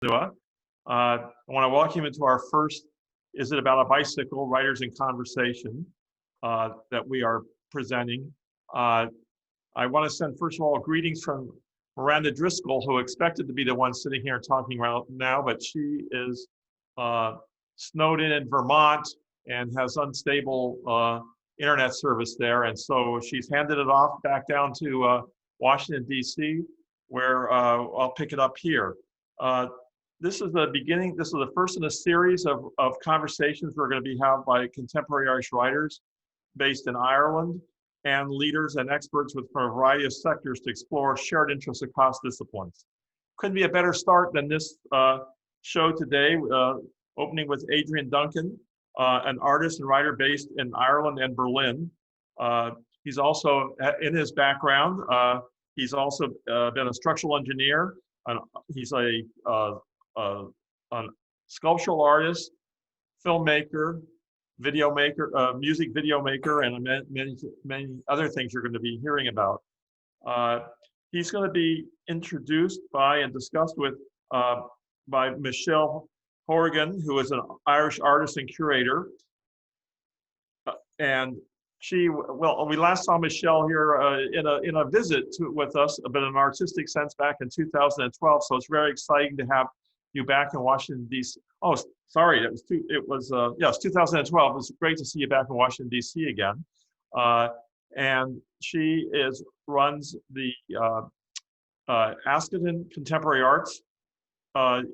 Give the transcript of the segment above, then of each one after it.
Nua. I want to welcome you to our first Is It About a Bicycle? Writers in Conversation that we are presenting. I want to send, first of all, greetings from Miranda Driscoll, who expected to be the one sitting here talking right now, but she is snowed in Vermont and has unstable internet service there. And so she's handed it off back down to Washington, D.C., where I'll pick it up here. This is the beginning, this is the first in a series of conversations we're going to be having by contemporary Irish writers based in Ireland and leaders and experts from a variety of sectors to explore shared interests across disciplines. Couldn't be a better start than this show today, opening with Adrian Duncan, an artist and writer based in Ireland and Berlin. He's also, in his background, he's also been a structural engineer. He's a sculptural artist, filmmaker, video maker, music video maker, and many other things you're going to be hearing about. He's going to be introduced by and discussed with by Michele Horrigan, who is an Irish artist and curator. And she, well, we last saw Michele here in a visit with us, but in an artistic sense back in 2012. So it's very exciting to have you back in Washington, D.C. Oh, sorry, it was 2012. It's great to see you back in Washington, D.C. again. And she runs the Asketon Contemporary Arts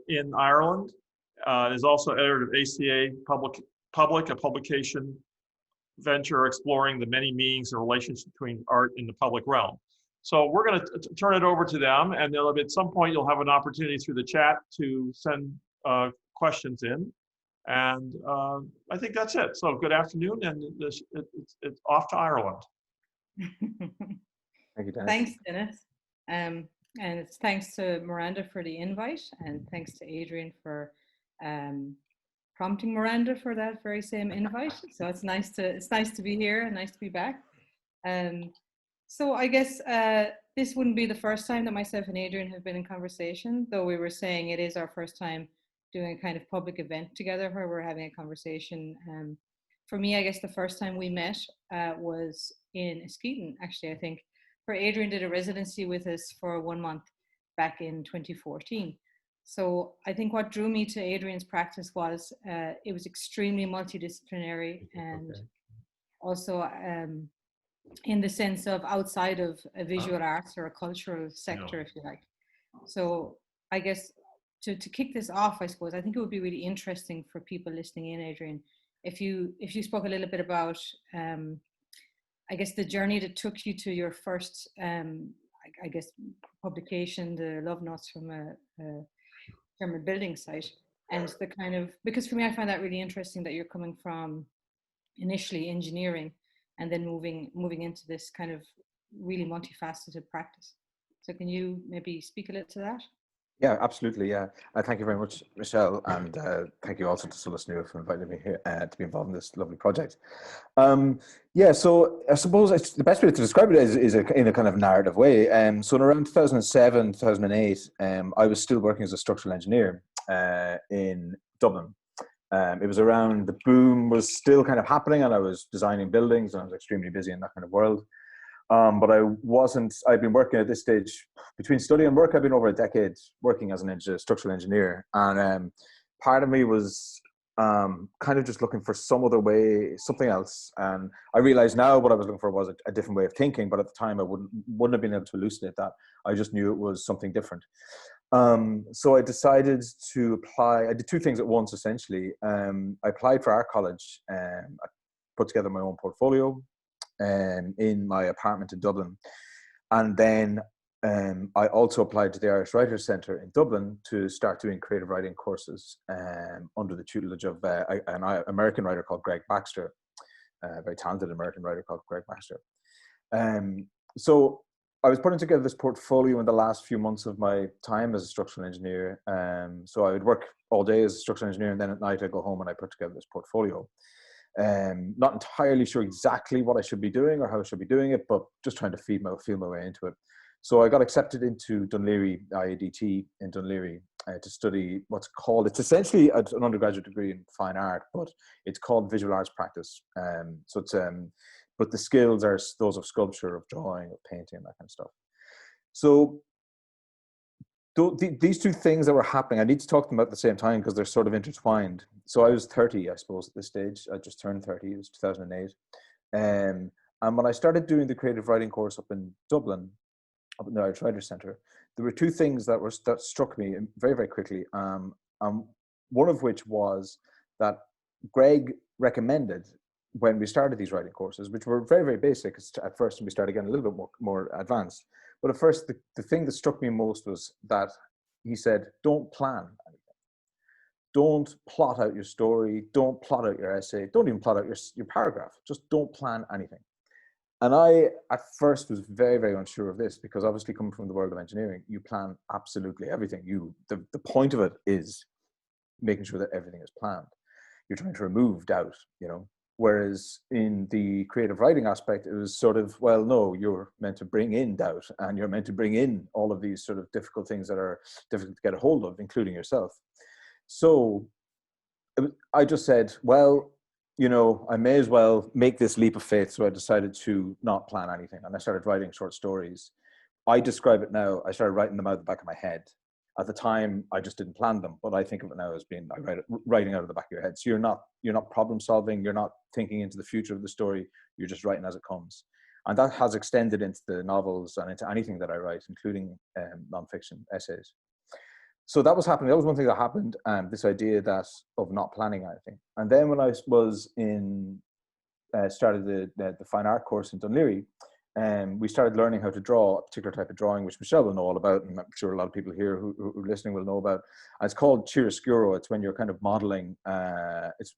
in Ireland. Is also editor of ACA Public, a publication venture exploring the many meanings and relations between art in the public realm. So we're going to turn it over to them, and at some point you'll have an opportunity through the chat to send questions in. And I think that's it. So good afternoon, and it's off to Ireland. Thank you, Dennis. Thanks, Dennis. And it's thanks to Miranda for the invite, and thanks to Adrian for prompting Miranda for that very same invite. So it's nice to be here and nice to be back. So I guess this wouldn't be the first time that myself and Adrian have been in conversation, though we were saying it is our first time doing a kind of public event together where we're having a conversation. For me, I guess the first time we met was in Asketon, actually, I think, where Adrian did a residency with us for 1 month back in 2014. So I think what drew me to Adrian's practice was it was extremely multidisciplinary, and also in the sense of outside of a visual arts or a cultural sector, if you like. So I guess to kick this off, I suppose, I think it would be really interesting for people listening in, Adrian, if you spoke a little bit about, I guess, the journey that took you to your first, I guess, publication, the Love Notes from a German building site, and the kind of, because for me, I find that really interesting that you're coming from initially engineering and then moving into this kind of really multifaceted practice. So can you maybe speak a little to that? Yeah, absolutely. Yeah, thank you very much, Michele, and thank you also to Solas Nua for inviting me here to be involved in this lovely project. Yeah, so I suppose the best way to describe it is in a kind of narrative way. So in around 2007, 2008, I was still working as a structural engineer in Dublin. It was around, the boom was still kind of happening, and I was designing buildings, and I was extremely busy in that kind of world. But I'd been working at this stage, between study and work, I've been over a decade working as a structural engineer. And part of me was kind of just looking for some other way, something else. And I realize now what I was looking for was a different way of thinking, but at the time I wouldn't have been able to elucidate that. I just knew it was something different. So I decided to apply. I did two things at once, essentially. I applied for art college, I put together my own portfolio in my apartment in Dublin. And then I also applied to the Irish Writers Centre in Dublin to start doing creative writing courses under the tutelage of an American writer called Greg Baxter, a very talented American writer called Greg Baxter. So I was putting together this portfolio in the last few months of my time as a structural engineer. So I would work all day as a structural engineer, and then at night I'd go home and I put together this portfolio. Not entirely sure exactly what I should be doing or how I should be doing it, but just trying to feel my way into it. So I got accepted into Dún Laoghaire IADT in Dún Laoghaire, to study what's called, it's essentially an undergraduate degree in fine art, but it's called visual arts practice. So it's, but the skills are those of sculpture, of drawing, of painting, that kind of stuff. So these two things that were happening, I need to talk to them at the same time because they're sort of intertwined. So I was 30, I suppose, at this stage. I just turned 30, it was 2008. And when I started doing the creative writing course up in Dublin, up in the Irish Writers Centre, there were two things that struck me very, very quickly. One of which was that Greg recommended when we started these writing courses, which were very, very basic at first, and we started getting a little bit more advanced. But at first, the thing that struck me most was that he said, don't plan anything. Don't plot out your story. Don't plot out your essay. Don't even plot out your paragraph. Just don't plan anything. And I, at first, was very, very unsure of this because obviously coming from the world of engineering, you plan absolutely everything. The point of it is making sure that everything is planned. You're trying to remove doubt, you know. Whereas in the creative writing aspect, it was sort of, well, no, you're meant to bring in doubt and you're meant to bring in all of these sort of difficult things that are difficult to get a hold of, including yourself. So I just said, well, you know, I may as well make this leap of faith. So I decided to not plan anything. And I started writing short stories. I describe it now, I started writing them out the back of my head. At the time, I just didn't plan them, but I think of it now as being writing out of the back of your head. So you're not problem solving, you're not thinking into the future of the story, you're just writing as it comes. And that has extended into the novels and into anything that I write, including nonfiction essays. So that was happening. That was one thing that happened, this idea of not planning anything. And then when I was started the fine art course in Dunleary, we started learning how to draw a particular type of drawing, which Michele will know all about, and I'm sure a lot of people here who are listening will know about. And it's called chiaroscuro. It's when you're kind of modeling,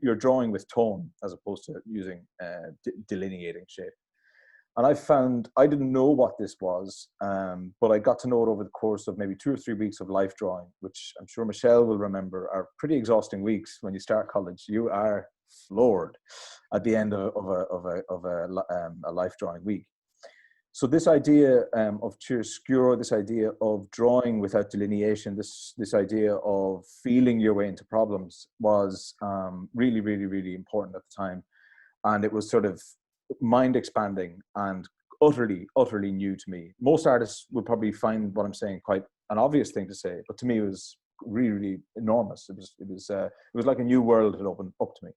you're drawing with tone as opposed to using delineating shape. And I found, I didn't know what this was, but I got to know it over the course of maybe 2 or 3 weeks of life drawing, which I'm sure Michele will remember are pretty exhausting weeks when you start college. You are floored at the end of a life drawing week. So this idea of chiaroscuro, this idea of drawing without delineation, this idea of feeling your way into problems was really, really, really important at the time. And it was sort of mind expanding and utterly, utterly new to me. Most artists would probably find what I'm saying quite an obvious thing to say, but to me it was really, really enormous. It was like a new world had opened up to me.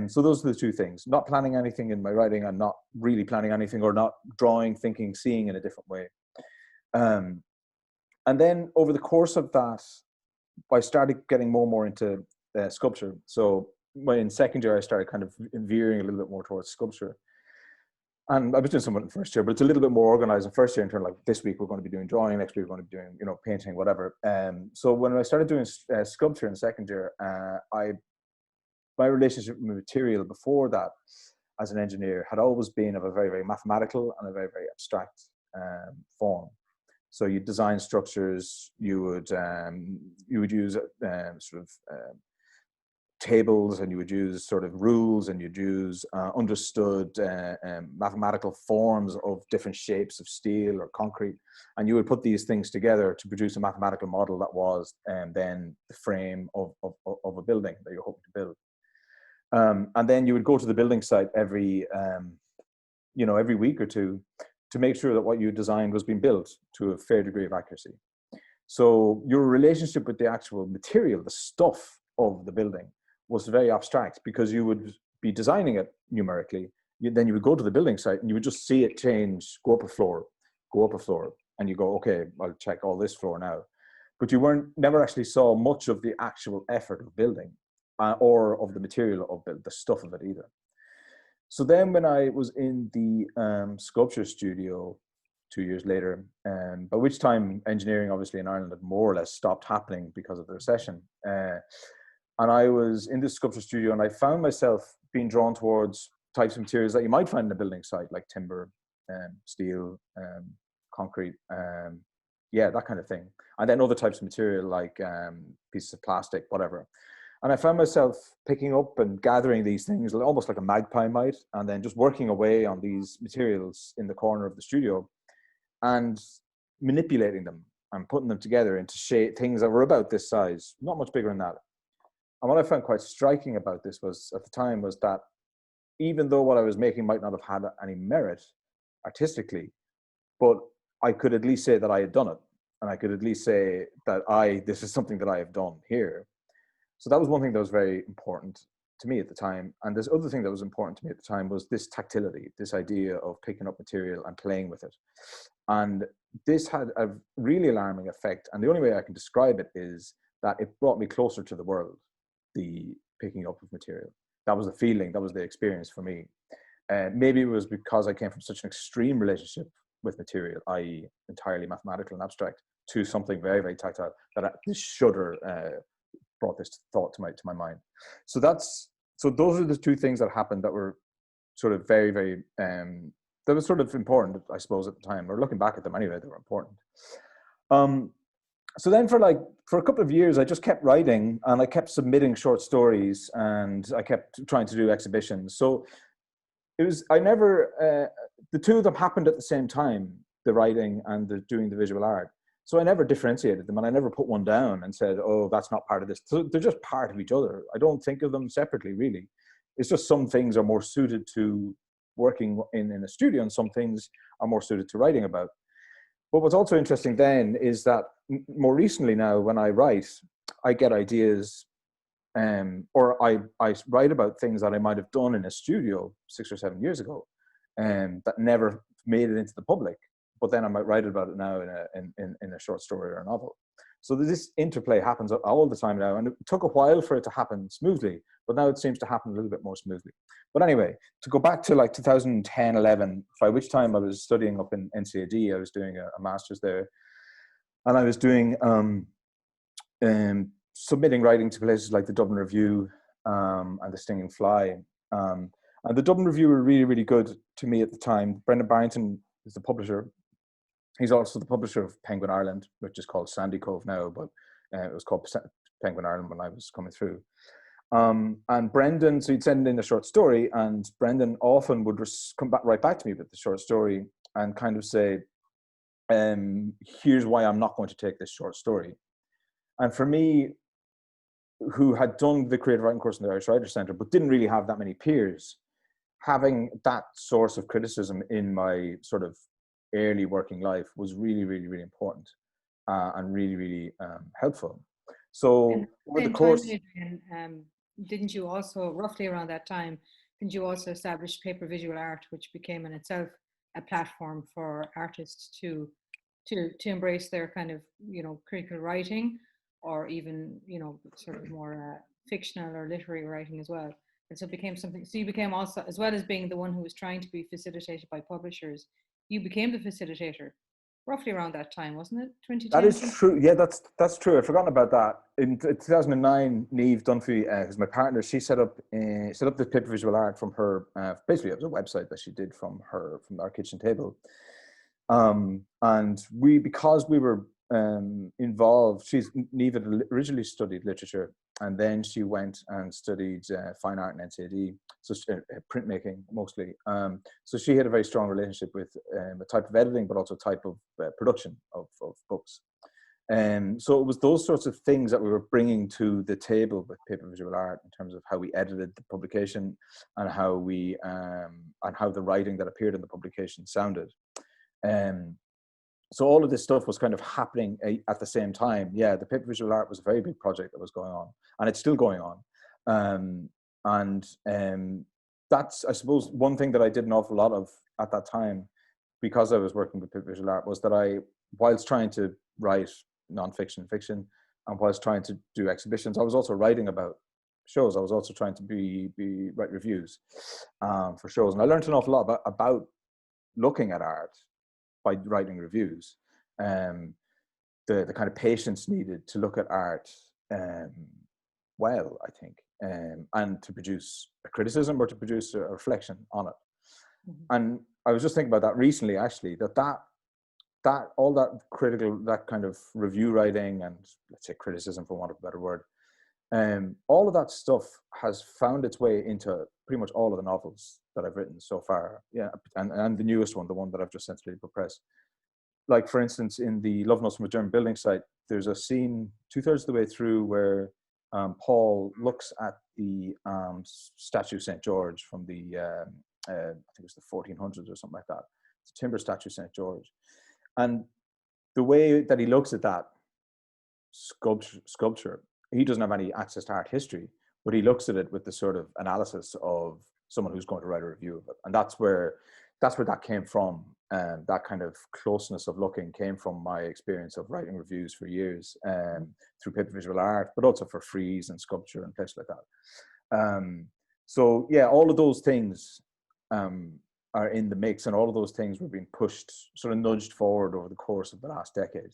So those are the two things: not planning anything in my writing and not really planning anything, or not drawing, thinking, seeing in a different way. And then over the course of that, I started getting more and more into sculpture. So when in second year, I started kind of veering a little bit more towards sculpture. And I was doing somewhat in first year, but it's a little bit more organized in first year in terms of like, this week we're going to be doing drawing, next week we're going to be doing, you know, painting, whatever. So when I started doing sculpture in second year, my relationship with material before that as an engineer had always been of a very, very mathematical and a very, very abstract form. So you design structures, you would use sort of tables, and you would use sort of rules, and you'd use understood mathematical forms of different shapes of steel or concrete, and you would put these things together to produce a mathematical model that was then the frame of a building that you're hoping to build. And then you would go to the building site every week or two to make sure that what you designed was being built to a fair degree of accuracy. So your relationship with the actual material, the stuff of the building, was very abstract, because you would be designing it numerically. Then you would go to the building site and you would just see it change, go up a floor, and you go, okay, I'll check all this floor now. But you never actually saw much of the actual effort of building or of the material of the stuff of it either. So then when I was in the sculpture studio 2 years later, by which time engineering obviously in Ireland had more or less stopped happening because of the recession. And I was in this sculpture studio, and I found myself being drawn towards types of materials that you might find in a building site, like timber, steel, concrete, that kind of thing. And then other types of material like pieces of plastic, whatever. And I found myself picking up and gathering these things almost like a magpie might, and then just working away on these materials in the corner of the studio and manipulating them and putting them together into things that were about this size, not much bigger than that. And what I found quite striking about this was, at the time, was that even though what I was making might not have had any merit artistically, but I could at least say that I had done it. And I could at least say that this is something that I have done here. So that was one thing that was very important to me at the time. And this other thing that was important to me at the time was this tactility, this idea of picking up material and playing with it. And this had a really alarming effect. And the only way I can describe it is that it brought me closer to the world, the picking up of material. That was the feeling, that was the experience for me. Maybe it was because I came from such an extreme relationship with material, i.e. entirely mathematical and abstract, to something very, very tactile, that this shudder brought this thought to my mind. So those are the two things that happened that were sort of very, very, that was sort of important, I suppose, at the time, or looking back at them anyway, they were important. So then for a couple of years, I just kept writing, and I kept submitting short stories, and I kept trying to do exhibitions. So the two of them happened at the same time, the writing and doing the visual art. So I never differentiated them, and I never put one down and said, oh, that's not part of this. So they're just part of each other. I don't think of them separately, really. It's just some things are more suited to working in a studio, and some things are more suited to writing about. But what's also interesting then is that more recently now, when I write, I get ideas, or I write about things that I might have done in a studio 6 or 7 years ago, that never made it into the public. But then I might write about it now in a short story or a novel. So this interplay happens all the time now, and it took a while for it to happen smoothly, but now it seems to happen a little bit more smoothly. But anyway, to go back to 2010, 11, by which time I was studying up in NCAD, I was doing a master's there, and I was doing submitting writing to places like the Dublin Review and the Stinging Fly. And the Dublin Review were really, really good to me at the time. Brendan Barrington is the publisher. He's also the publisher of Penguin Ireland, which is called Sandy Cove now, but it was called Penguin Ireland when I was coming through. And Brendan, so he'd send in a short story, and Brendan often would come right back to me with the short story and kind of say, here's why I'm not going to take this short story. And for me, who had done the creative writing course in the Irish Writers' Centre, but didn't really have that many peers, having that source of criticism in my sort of early working life was really, really, really important and really, really helpful. So over the course, Adrian, didn't you also, roughly around that time, didn't you also establish paper visual art, which became in itself a platform for artists to embrace their kind of, critical writing, or even, sort of more fictional or literary writing as well? And so it became something, so you became also, as well as being the one who was trying to be facilitated by publishers, you became the facilitator roughly around that time, wasn't it? 2010? That is true. Yeah, that's true. I'd forgotten about that. In 2009, Niamh Dunphy, who's my partner, she set up the paper visual art from her. Basically, it was a website that she did from our kitchen table. And because we were involved, Niamh had originally studied literature, and then she went and studied fine art in NCAD, so printmaking mostly. So she had a very strong relationship with a type of editing, but also a type of production of books. So it was those sorts of things that we were bringing to the table with paper visual art, in terms of how we edited the publication and how the writing that appeared in the publication sounded. So all of this stuff was kind of happening at the same time. Yeah, the paper visual art was a very big project that was going on, and it's still going on. That's, I suppose, one thing that I did an awful lot of at that time, because I was working with paper visual art, was that whilst trying to write nonfiction and fiction, and whilst trying to do exhibitions, I was also writing about shows. I was also trying to write reviews for shows, and I learned an awful lot about looking at art by writing reviews, the kind of patience needed to look at art well, I think, and to produce a criticism or to produce a reflection on it. Mm-hmm. And I was just thinking about that recently, actually, that all that critical, that kind of review writing, and let's say criticism, for want of a better word, all of that stuff has found its way into pretty much all of the novels that I've written so far. Yeah, and the newest one, the one that I've just sent to the press. like for instance, in the Love Notes from a German Building site, there's a scene 2/3 of the way through where Paul looks at the statue of St. George from the, I think it was the 1400s or something like that. It's a timber statue of St. George. And the way that he looks at that sculpture, he doesn't have any access to art history, but he looks at it with the sort of analysis of someone who's going to write a review of it. And that's where that came from. And that kind of closeness of looking came from my experience of writing reviews for years through paper visual art, but also for frieze and sculpture and places like that. So yeah, all of those things are in the mix, and all of those things were being pushed, sort of nudged forward over the course of the last decade.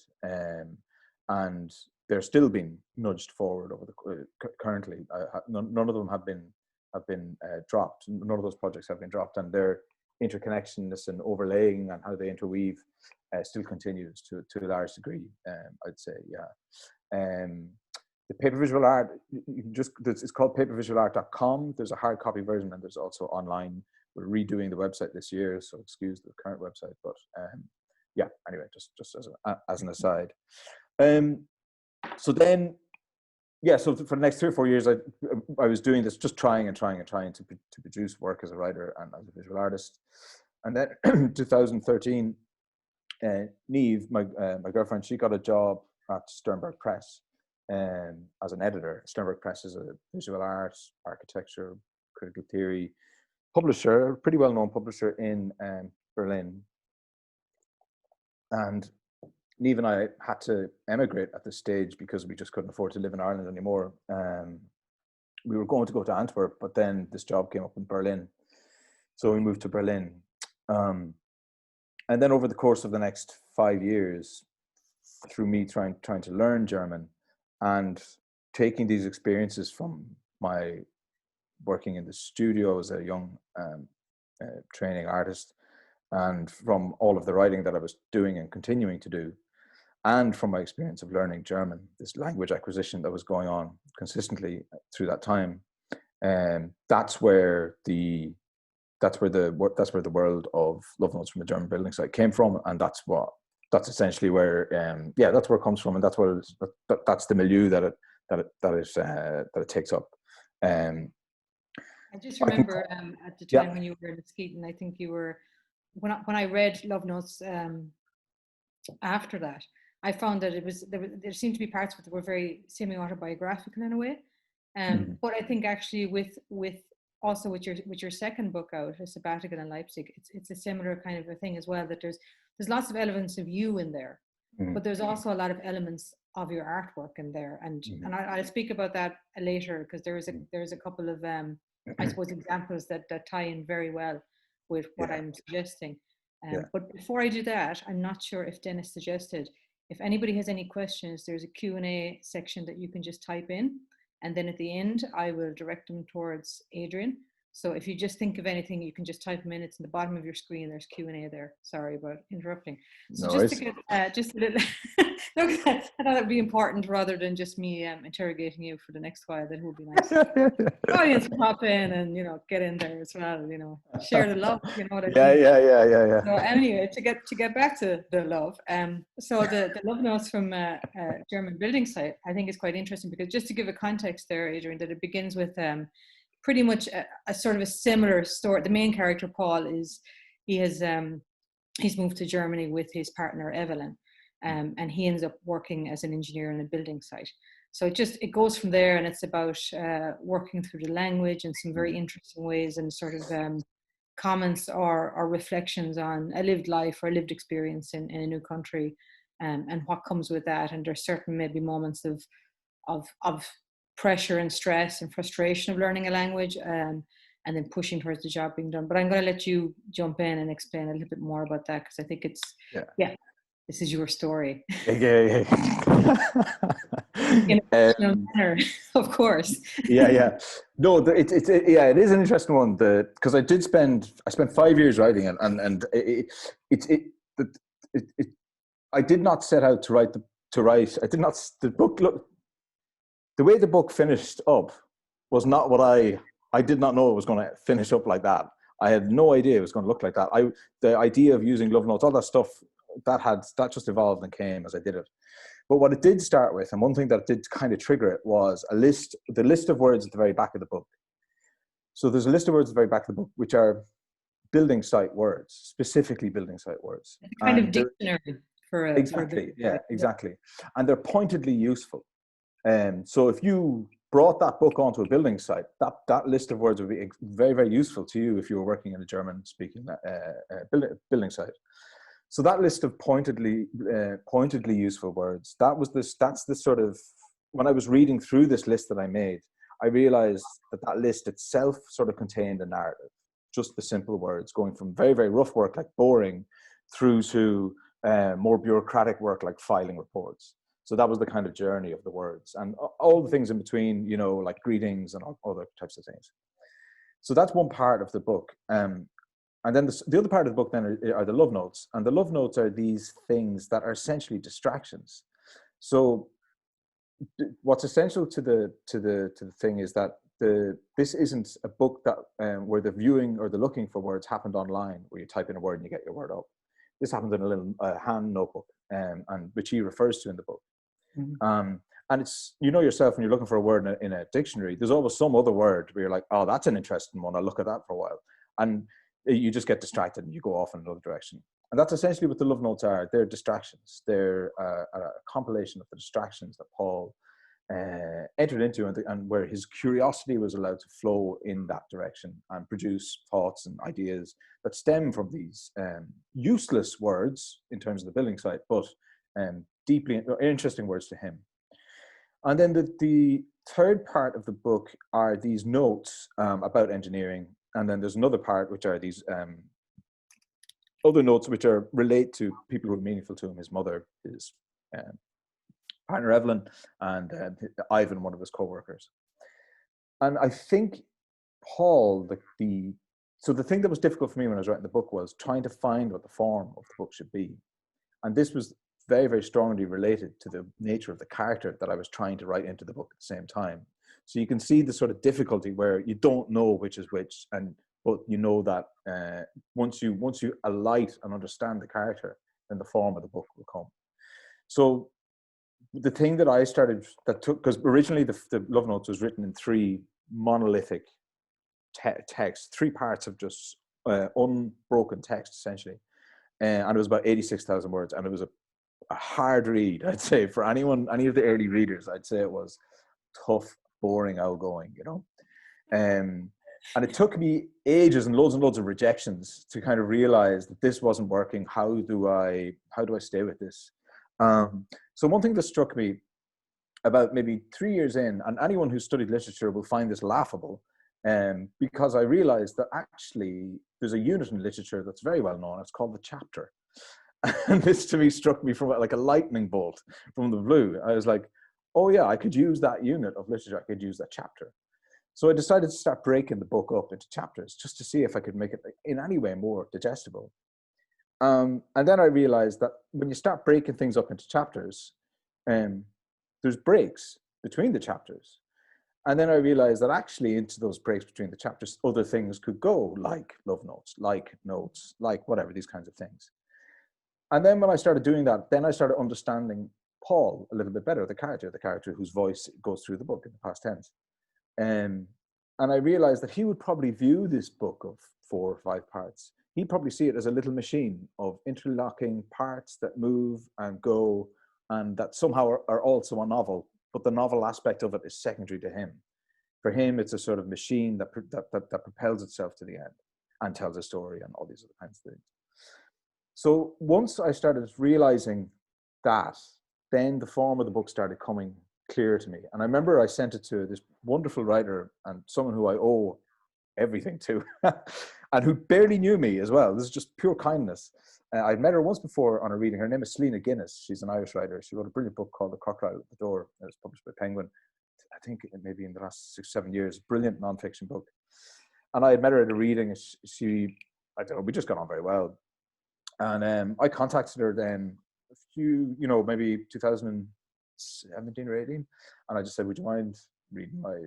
And they're still being nudged forward over the currently. None of them have been dropped. None of those projects have been dropped, and their interconnectedness and overlaying and how they interweave still continues to a large degree. I'd say, yeah. The paper visual art, it's called papervisualart.com. There's a hard copy version, and there's also online. We're redoing the website this year, so excuse the current website. But yeah, anyway, just as an aside. So then, yeah, so for the next 3 or 4 years, I was doing this, just trying to produce work as a writer and as a visual artist. And then in 2013, Niamh, my girlfriend, she got a job at Sternberg Press as an editor. Sternberg Press is a visual art, architecture, critical theory publisher, pretty well-known publisher in Berlin. And Niamh and I had to emigrate at this stage because we just couldn't afford to live in Ireland anymore. We were going to go to Antwerp, but then this job came up in Berlin. So we moved to Berlin. And then over the course of the next 5 years, through me trying to learn German and taking these experiences from my working in the studio as a young training artist, and from all of the writing that I was doing and continuing to do, and from my experience of learning German, this language acquisition that was going on consistently through that time, that's where the world of Love Notes from a German Building site came from, and that's essentially where that's where it comes from, and that's the milieu that it takes up. I just remember at the time when you were in Skeeton, I think you were, when I read Love Notes after that, I found that there seemed to be parts of it that were very semi-autobiographical in a way. But I think actually with your second book out, A Sabbatical in Leipzig, it's a similar kind of a thing as well, that there's lots of elements of you in there, but there's also a lot of elements of your artwork in there. And I'll speak about that later, because there's a couple of I suppose examples that tie in very well with what I'm suggesting. But before I do that, I'm not sure if Dennis suggested, if anybody has any questions, there's a Q&A section that you can just type in, and then at the end I will direct them towards Adrian. So if you just think of anything, you can just type them in. It's in the bottom of your screen. There's Q&A there. Sorry about interrupting. So no, just to get just a little, I thought it'd be important rather than just me interrogating you for the next while. That would be nice. The audience will hop in and get in there as well. Share the love. You know what I mean? Yeah. So anyway, to get back to the love. So the Love Notes from German Building site, I think is quite interesting, because just to give a context there, Adrian, that it begins with pretty much a sort of a similar story. The main character, Paul, he's moved to Germany with his partner Evelyn, and he ends up working as an engineer in a building site. So it goes from there, and it's about working through the language in some very interesting ways, and sort of comments or reflections on a lived life or a lived experience in a new country, and what comes with that. And there's certain maybe moments of pressure and stress and frustration of learning a language, and then pushing towards the job being done. But I'm going to let you jump in and explain a little bit more about that, because I think it's this is your story. Yeah. In a personal manner, of course. Yeah. No, it is an interesting one, because I spent 5 years writing it, and I did not set out to write. The way the book finished up was not what I did not know it was going to finish up like that. I had no idea it was going to look like that. The idea of using love notes, all that stuff, that just evolved and came as I did it. But what it did start with, and one thing that did kind of trigger it, was the list of words at the very back of the book. So there's a list of words at the very back of the book, which are building site words, specifically building site words. It's kind of dictionary for a exactly, exactly. And they're pointedly useful. So if you brought that book onto a building site, that list of words would be very, very useful to you if you were working in a German-speaking building site. So that list of pointedly useful words, that's the sort of, when I was reading through this list that I made, I realized that list itself sort of contained a narrative, just the simple words, going from very, very rough work like boring through to more bureaucratic work like filing reports. So that was the kind of journey of the words, and all the things in between, you know, like greetings and other types of things. So that's one part of the book. And then the other part of the book then are the love notes. And the love notes are these things that are essentially distractions. So what's essential to the thing is that this isn't a book that where the viewing or the looking for words happened online, where you type in a word and you get your word up. This happens in a little hand notebook, and which he refers to in the book. Mm-hmm. And it's, you know yourself, when you're looking for a word in a dictionary, there's always some other word where you're like, oh, that's an interesting one, I'll look at that for a while. And you just get distracted and you go off in another direction. And that's essentially what the love notes are. They're distractions. They're a compilation of the distractions that Paul entered into, and where his curiosity was allowed to flow in that direction and produce thoughts and ideas that stem from these useless words in terms of the building site, but deeply interesting words to him. And then the third part of the book are these notes about engineering. And then there's another part, which are these other notes, which are relate to people who are meaningful to him, his mother, his partner Evelyn, and Ivan, one of his co-workers. And I think Paul, so the thing that was difficult for me when I was writing the book was trying to find what the form of the book should be. And this was very, very strongly related to the nature of the character that I was trying to write into the book at the same time. So you can see the sort of difficulty where you don't know which is which, but you know that once you alight and understand the character, then the form of the book will come. So the thing that I started, because originally the love notes was written in three monolithic texts, three parts of just unbroken text essentially, and it was about 86,000 words, and it was a hard read, I'd say, for any of the early readers. I'd say it was tough, boring, outgoing, you know. And it took me ages and loads of rejections to kind of realize that this wasn't working. How do I stay with this? So one thing that struck me about maybe 3 years in, and anyone who studied literature will find this laughable, because I realized that actually there's a unit in literature that's very well known. It's called the chapter. And this to me struck me from like a lightning bolt from the blue. I was like, oh yeah, I could use that unit of literature. I could use that chapter. So I decided to start breaking the book up into chapters just to see if I could make it in any way more digestible. And then I realized that when you start breaking things up into chapters, there's breaks between the chapters. And then I realized that actually into those breaks between the chapters, other things could go, like love notes, like whatever, these kinds of things. And then when I started doing that, then I started understanding Paul a little bit better, the character whose voice goes through the book in the past tense. And I realized that he would probably view this book of 4 or 5 parts. He'd probably see it as a little machine of interlocking parts that move and go, and that somehow are also a novel, but the novel aspect of it is secondary to him. For him, it's a sort of machine that propels itself to the end and tells a story and all these other kinds of things. So once I started realizing that, then the form of the book started coming clear to me. And I remember I sent it to this wonderful writer and someone who I owe everything to, and who barely knew me as well. This is just pure kindness. I'd met her once before on a reading. Her name is Selena Guinness. She's an Irish writer. She wrote a brilliant book called The Crocodile at the Door. It was published by Penguin, I think maybe in the last 6-7 years. Brilliant nonfiction book. And I had met her at a reading. She I don't know, we just got on very well. And I contacted her then a few, maybe 2017 or 18. And I just said, would you mind reading my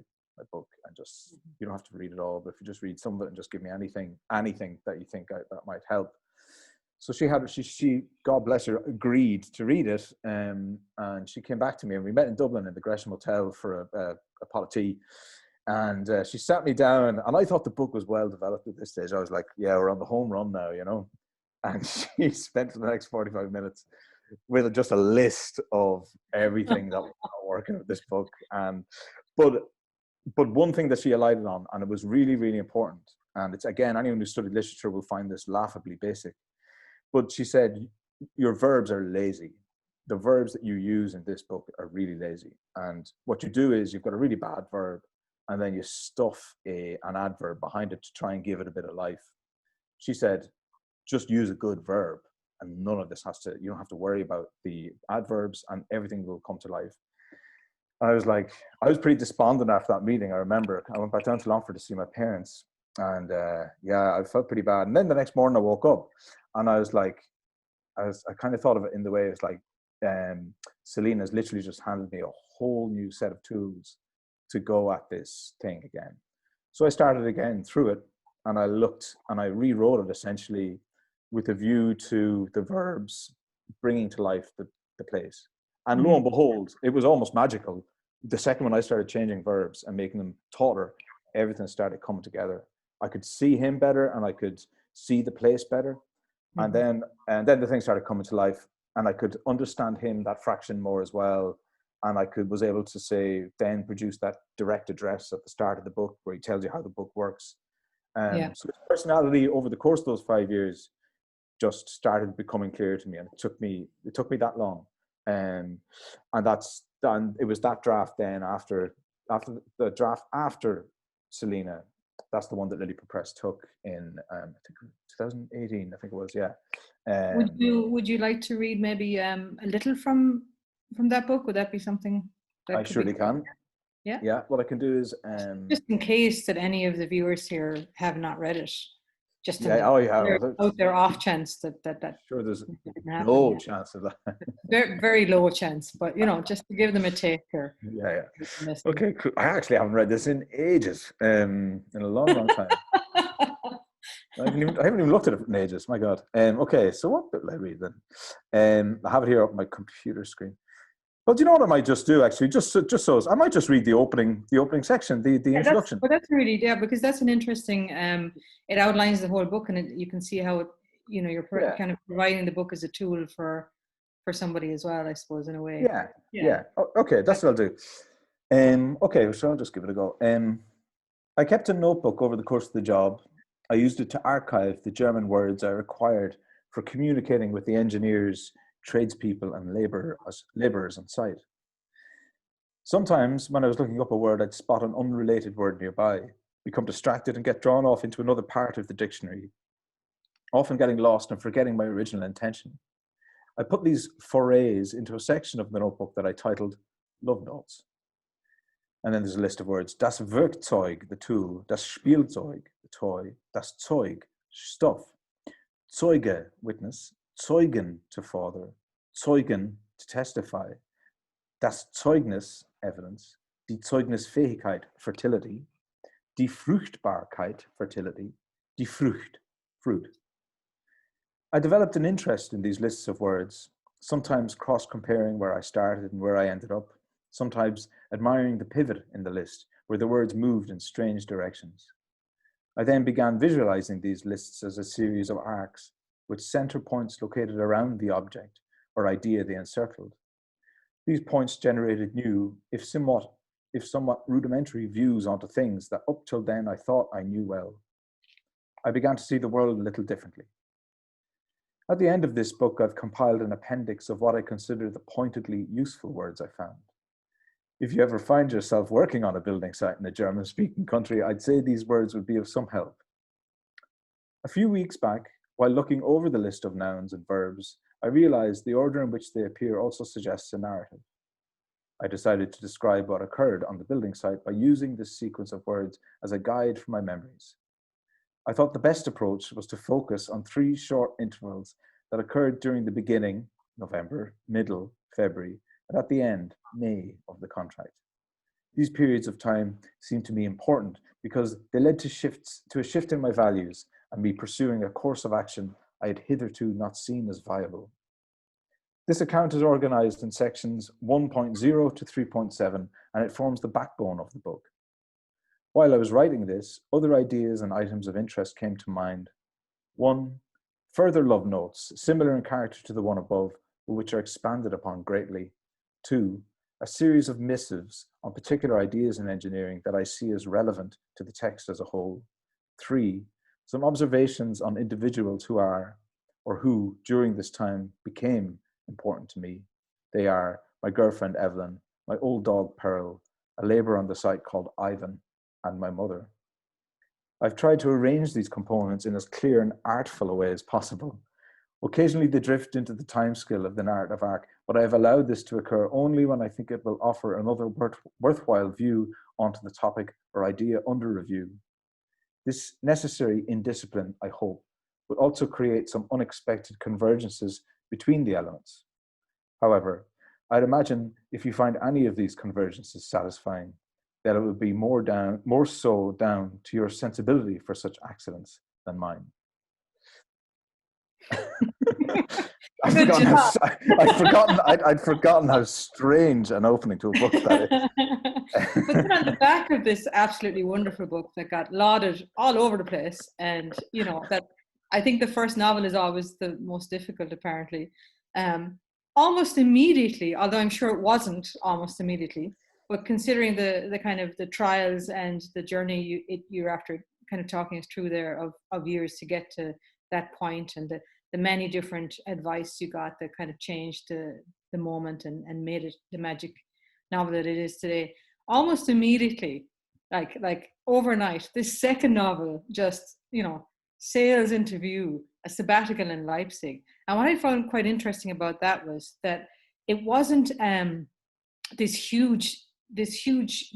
book? And just, you don't have to read it all, but if you just read some of it and just give me anything that you think that might help. So she, God bless her, agreed to read it. And she came back to me, and we met in Dublin in the Gresham Hotel for a pot of tea. And she sat me down, and I thought the book was well developed at this stage. I was like, yeah, we're on the home run now, you know. And she spent the next 45 minutes with just a list of everything that was not working with this book. But one thing that she alighted on, and it was really, really important, and it's, again, anyone who studied literature will find this laughably basic, but she said, your verbs are lazy. The verbs that you use in this book are really lazy. And what you do is you've got a really bad verb, and then you stuff an adverb behind it to try and give it a bit of life. She said, just use a good verb, and none of this you don't have to worry about the adverbs, and everything will come to life. I was pretty despondent after that meeting. I remember I went back down to Longford to see my parents, and I felt pretty bad. And then the next morning I woke up, and I kind of thought of it in the way it's like, Selena's literally just handed me a whole new set of tools to go at this thing again. So I started again through it, and I looked and I rewrote it essentially with a view to the verbs bringing to life the place. And lo and behold, it was almost magical. The second when I started changing verbs and making them tauter, everything started coming together. I could see him better, and I could see the place better. And then the thing started coming to life, and I could understand him that fraction more as well. And was able to then produce that direct address at the start of the book where he tells you how the book works. So his personality over the course of those 5 years just started becoming clear to me, and it took me that long. And it was that draft then after the draft after Selena. That's the one that Lily Press took in I think 2018. I think it was, yeah. Would you like to read maybe a little from that book? Would that be something that I surely can. Yeah. Yeah. What I can do is just in case that any of the viewers here have not read it, just out there off chance that sure there's no chance of that. Very, very low chance, but just to give them a take. Or yeah. Okay, cool. I actually haven't read this in ages, in a long time. I haven't even looked at it in ages. My God. Okay, so what bit will I read then? I have it here on my computer screen. Well, do you know what I might just do? Actually, just so I might just read the opening section, the introduction. That's really because that's an interesting. It outlines the whole book, and you can see how it. You're kind of providing the book as a tool for somebody as well, I suppose, in a way. Yeah. Okay, that's what I'll do. Okay, so I'll just give it a go. I kept a notebook over the course of the job. I used it to archive the German words I required for communicating with the engineers, tradespeople, and labourers on site. Sometimes when I was looking up a word, I'd spot an unrelated word nearby, become distracted and get drawn off into another part of the dictionary, often getting lost and forgetting my original intention. I put these forays into a section of the notebook that I titled Love Notes. And then there's a list of words. Das Werkzeug, the tool. Das Spielzeug, the toy. Das Zeug, stuff. Zeuge, witness. Zeugen, to father. Zeugen, to testify. Das Zeugnis, evidence. Die Zeugnisfähigkeit, fertility. Die Fruchtbarkeit, fertility. Die Frucht, fruit. I developed an interest in these lists of words, sometimes cross-comparing where I started and where I ended up, sometimes admiring the pivot in the list where the words moved in strange directions. I then began visualizing these lists as a series of arcs with center points located around the object or idea they encircled. These points generated new, if somewhat rudimentary views onto things that up till then I thought I knew well. I began to see the world a little differently. At the end of this book, I've compiled an appendix of what I consider the pointedly useful words I found. If you ever find yourself working on a building site in a German-speaking country, I'd say these words would be of some help. A few weeks back, while looking over the list of nouns and verbs, I realized the order in which they appear also suggests a narrative. I decided to describe what occurred on the building site by using this sequence of words as a guide for my memories. I thought the best approach was to focus on 3 short intervals that occurred during the beginning, November, middle, February, and at the end, May of the contract. These periods of time seemed to me important because they led to a shift in my values and me pursuing a course of action I had hitherto not seen as viable. This account is organized in sections 1.0 to 3.7, and it forms the backbone of the book. While I was writing this, other ideas and items of interest came to mind. 1. Further love notes, similar in character to the one above, but which are expanded upon greatly. 2. A series of missives on particular ideas in engineering that I see as relevant to the text as a whole. 3. Some observations on individuals who are, or who during this time became important to me. They are my girlfriend Evelyn, my old dog Pearl, a labourer on the site called Ivan, and my mother. I've tried to arrange these components in as clear and artful a way as possible. Occasionally they drift into the timescale of the narrative arc, but I have allowed this to occur only when I think it will offer another worthwhile view onto the topic or idea under review. This necessary indiscipline, I hope, will also create some unexpected convergences between the elements. However, I'd imagine if you find any of these convergences satisfying, that it would be more so down to your sensibility for such accidents than mine. I'd forgotten how strange an opening to a book that is. But then on the back of this absolutely wonderful book that got lauded all over the place, and you know that I think the first novel is always the most difficult, apparently. Almost immediately, although I'm sure it wasn't almost immediately, but considering the kind of the trials and the journey you're after kind of talking us through there of years to get to that point, and the many different advice you got that kind of changed the moment and made it the magic novel that it is today. Almost immediately, like overnight, this second novel just, you know, sails into view, A Sabbatical in Leipzig. And what I found quite interesting about that was that it wasn't this huge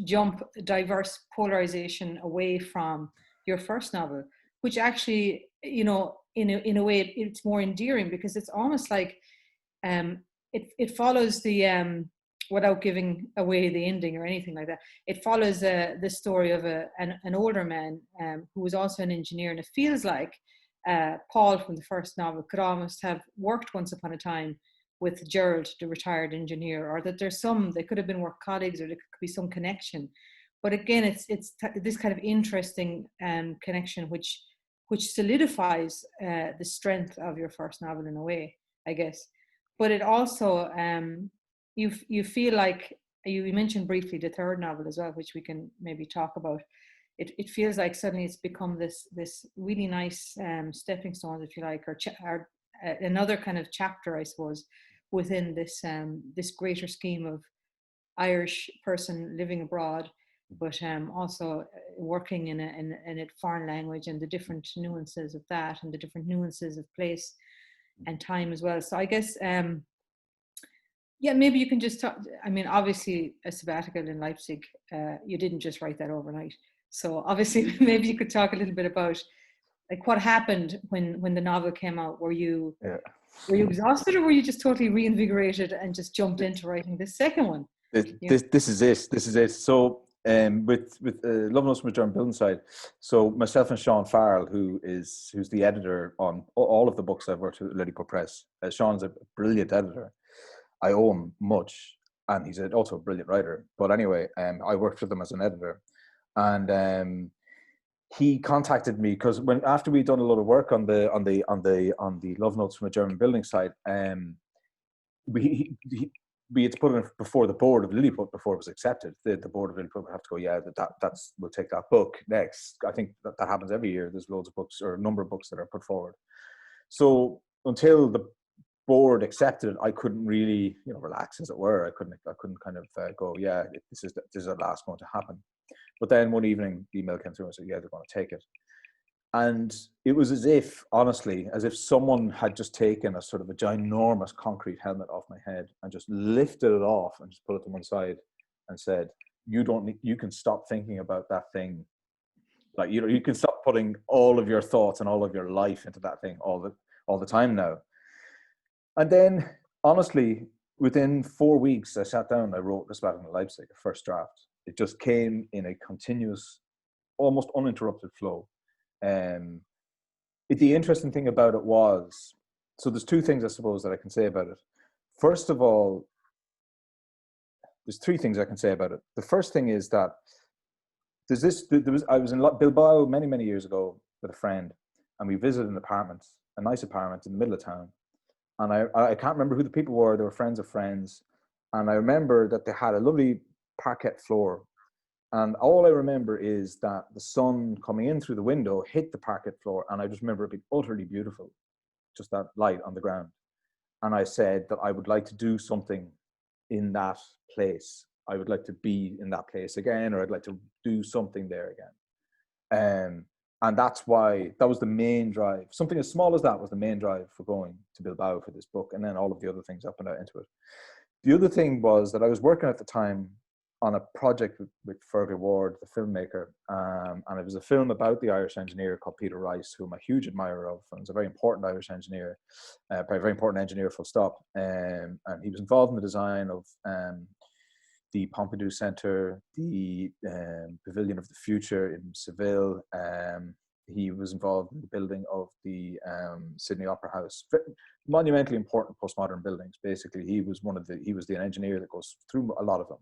jump, diverse polarization away from your first novel, which actually, you know, in a way it's more endearing, because it's almost like it follows the without giving away the ending or anything like that, it follows the story of an older man who was also an engineer, and it feels like Paul from the first novel could almost have worked once upon a time with Gerald, the retired engineer, or that they could have been work colleagues, or there could be some connection. But again, it's this kind of interesting connection which solidifies the strength of your first novel in a way, I guess. But it also, you feel like, you mentioned briefly the third novel as well, which we can maybe talk about. It feels like suddenly it's become this really nice stepping stone, if you like, or another kind of chapter, I suppose, within this greater scheme of Irish person living abroad, but also working in a foreign language, and the different nuances of that, and the different nuances of place and time as well. So I guess, yeah, maybe you can just talk. I mean, obviously, A Sabbatical in Leipzig, you didn't just write that overnight. So obviously, maybe you could talk a little bit about like what happened when the novel came out. Were you exhausted, or were you just totally reinvigorated and just jumped into writing the second one? This is it. So with Love Notes from a German Building Site, so myself and Sean Farrell, who's the editor on all of the books I've worked with Lilliput Press. Sean's a brilliant editor. I owe him much, and he's also a brilliant writer. But anyway, I worked with him as an editor, and he contacted me because after we'd done a lot of work on the Love Notes from a German Building Site, we had to put it before the board of Lilliput before it was accepted. The board of Lilliput would have to go, yeah, we'll take that book next. I think that happens every year. There's loads of books, or a number of books that are put forward. So until the board accepted it, I couldn't really, relax, as it were. I couldn't kind of go, yeah, this is at last going to happen. But then one evening, the email came through and said, yeah, they're going to take it. And it was as if someone had just taken a sort of a ginormous concrete helmet off my head and just lifted it off and just put it to one side and said, you can stop thinking about that thing. Like, you can stop putting all of your thoughts and all of your life into that thing all the time now. And then, honestly, within 4 weeks, I sat down and I wrote this battle in Leipzig, a first draft. It just came in a continuous, almost uninterrupted flow. the interesting thing about it was, so there's two things I suppose that I can say about it. First of all, there's three things I can say about it. The first thing is that I was in Bilbao many years ago with a friend, and we visited an apartment, a nice apartment in the middle of town. And I can't remember who the people were. They were friends of friends. And I remember that they had a lovely parquet floor. And all I remember is that the sun coming in through the window hit the parquet floor. And I just remember it being utterly beautiful, just that light on the ground. And I said that I would like to do something in that place. I would like to be in that place again, or I'd like to do something there again. And that's why that was the main drive. Something as small as that was the main drive for going to Bilbao for this book, and then all of the other things up and out into it. The other thing was that I was working at the time on a project with Fergal Ward, the filmmaker, and it was a film about the Irish engineer called Peter Rice, who I'm a huge admirer of, and was a very important Irish engineer, probably a very important engineer, full stop. And he was involved in the design of the Pompidou Centre, the Pavilion of the Future in Seville. He was involved in the building of the Sydney Opera House. Monumentally important postmodern buildings. Basically, he was the engineer that goes through a lot of them.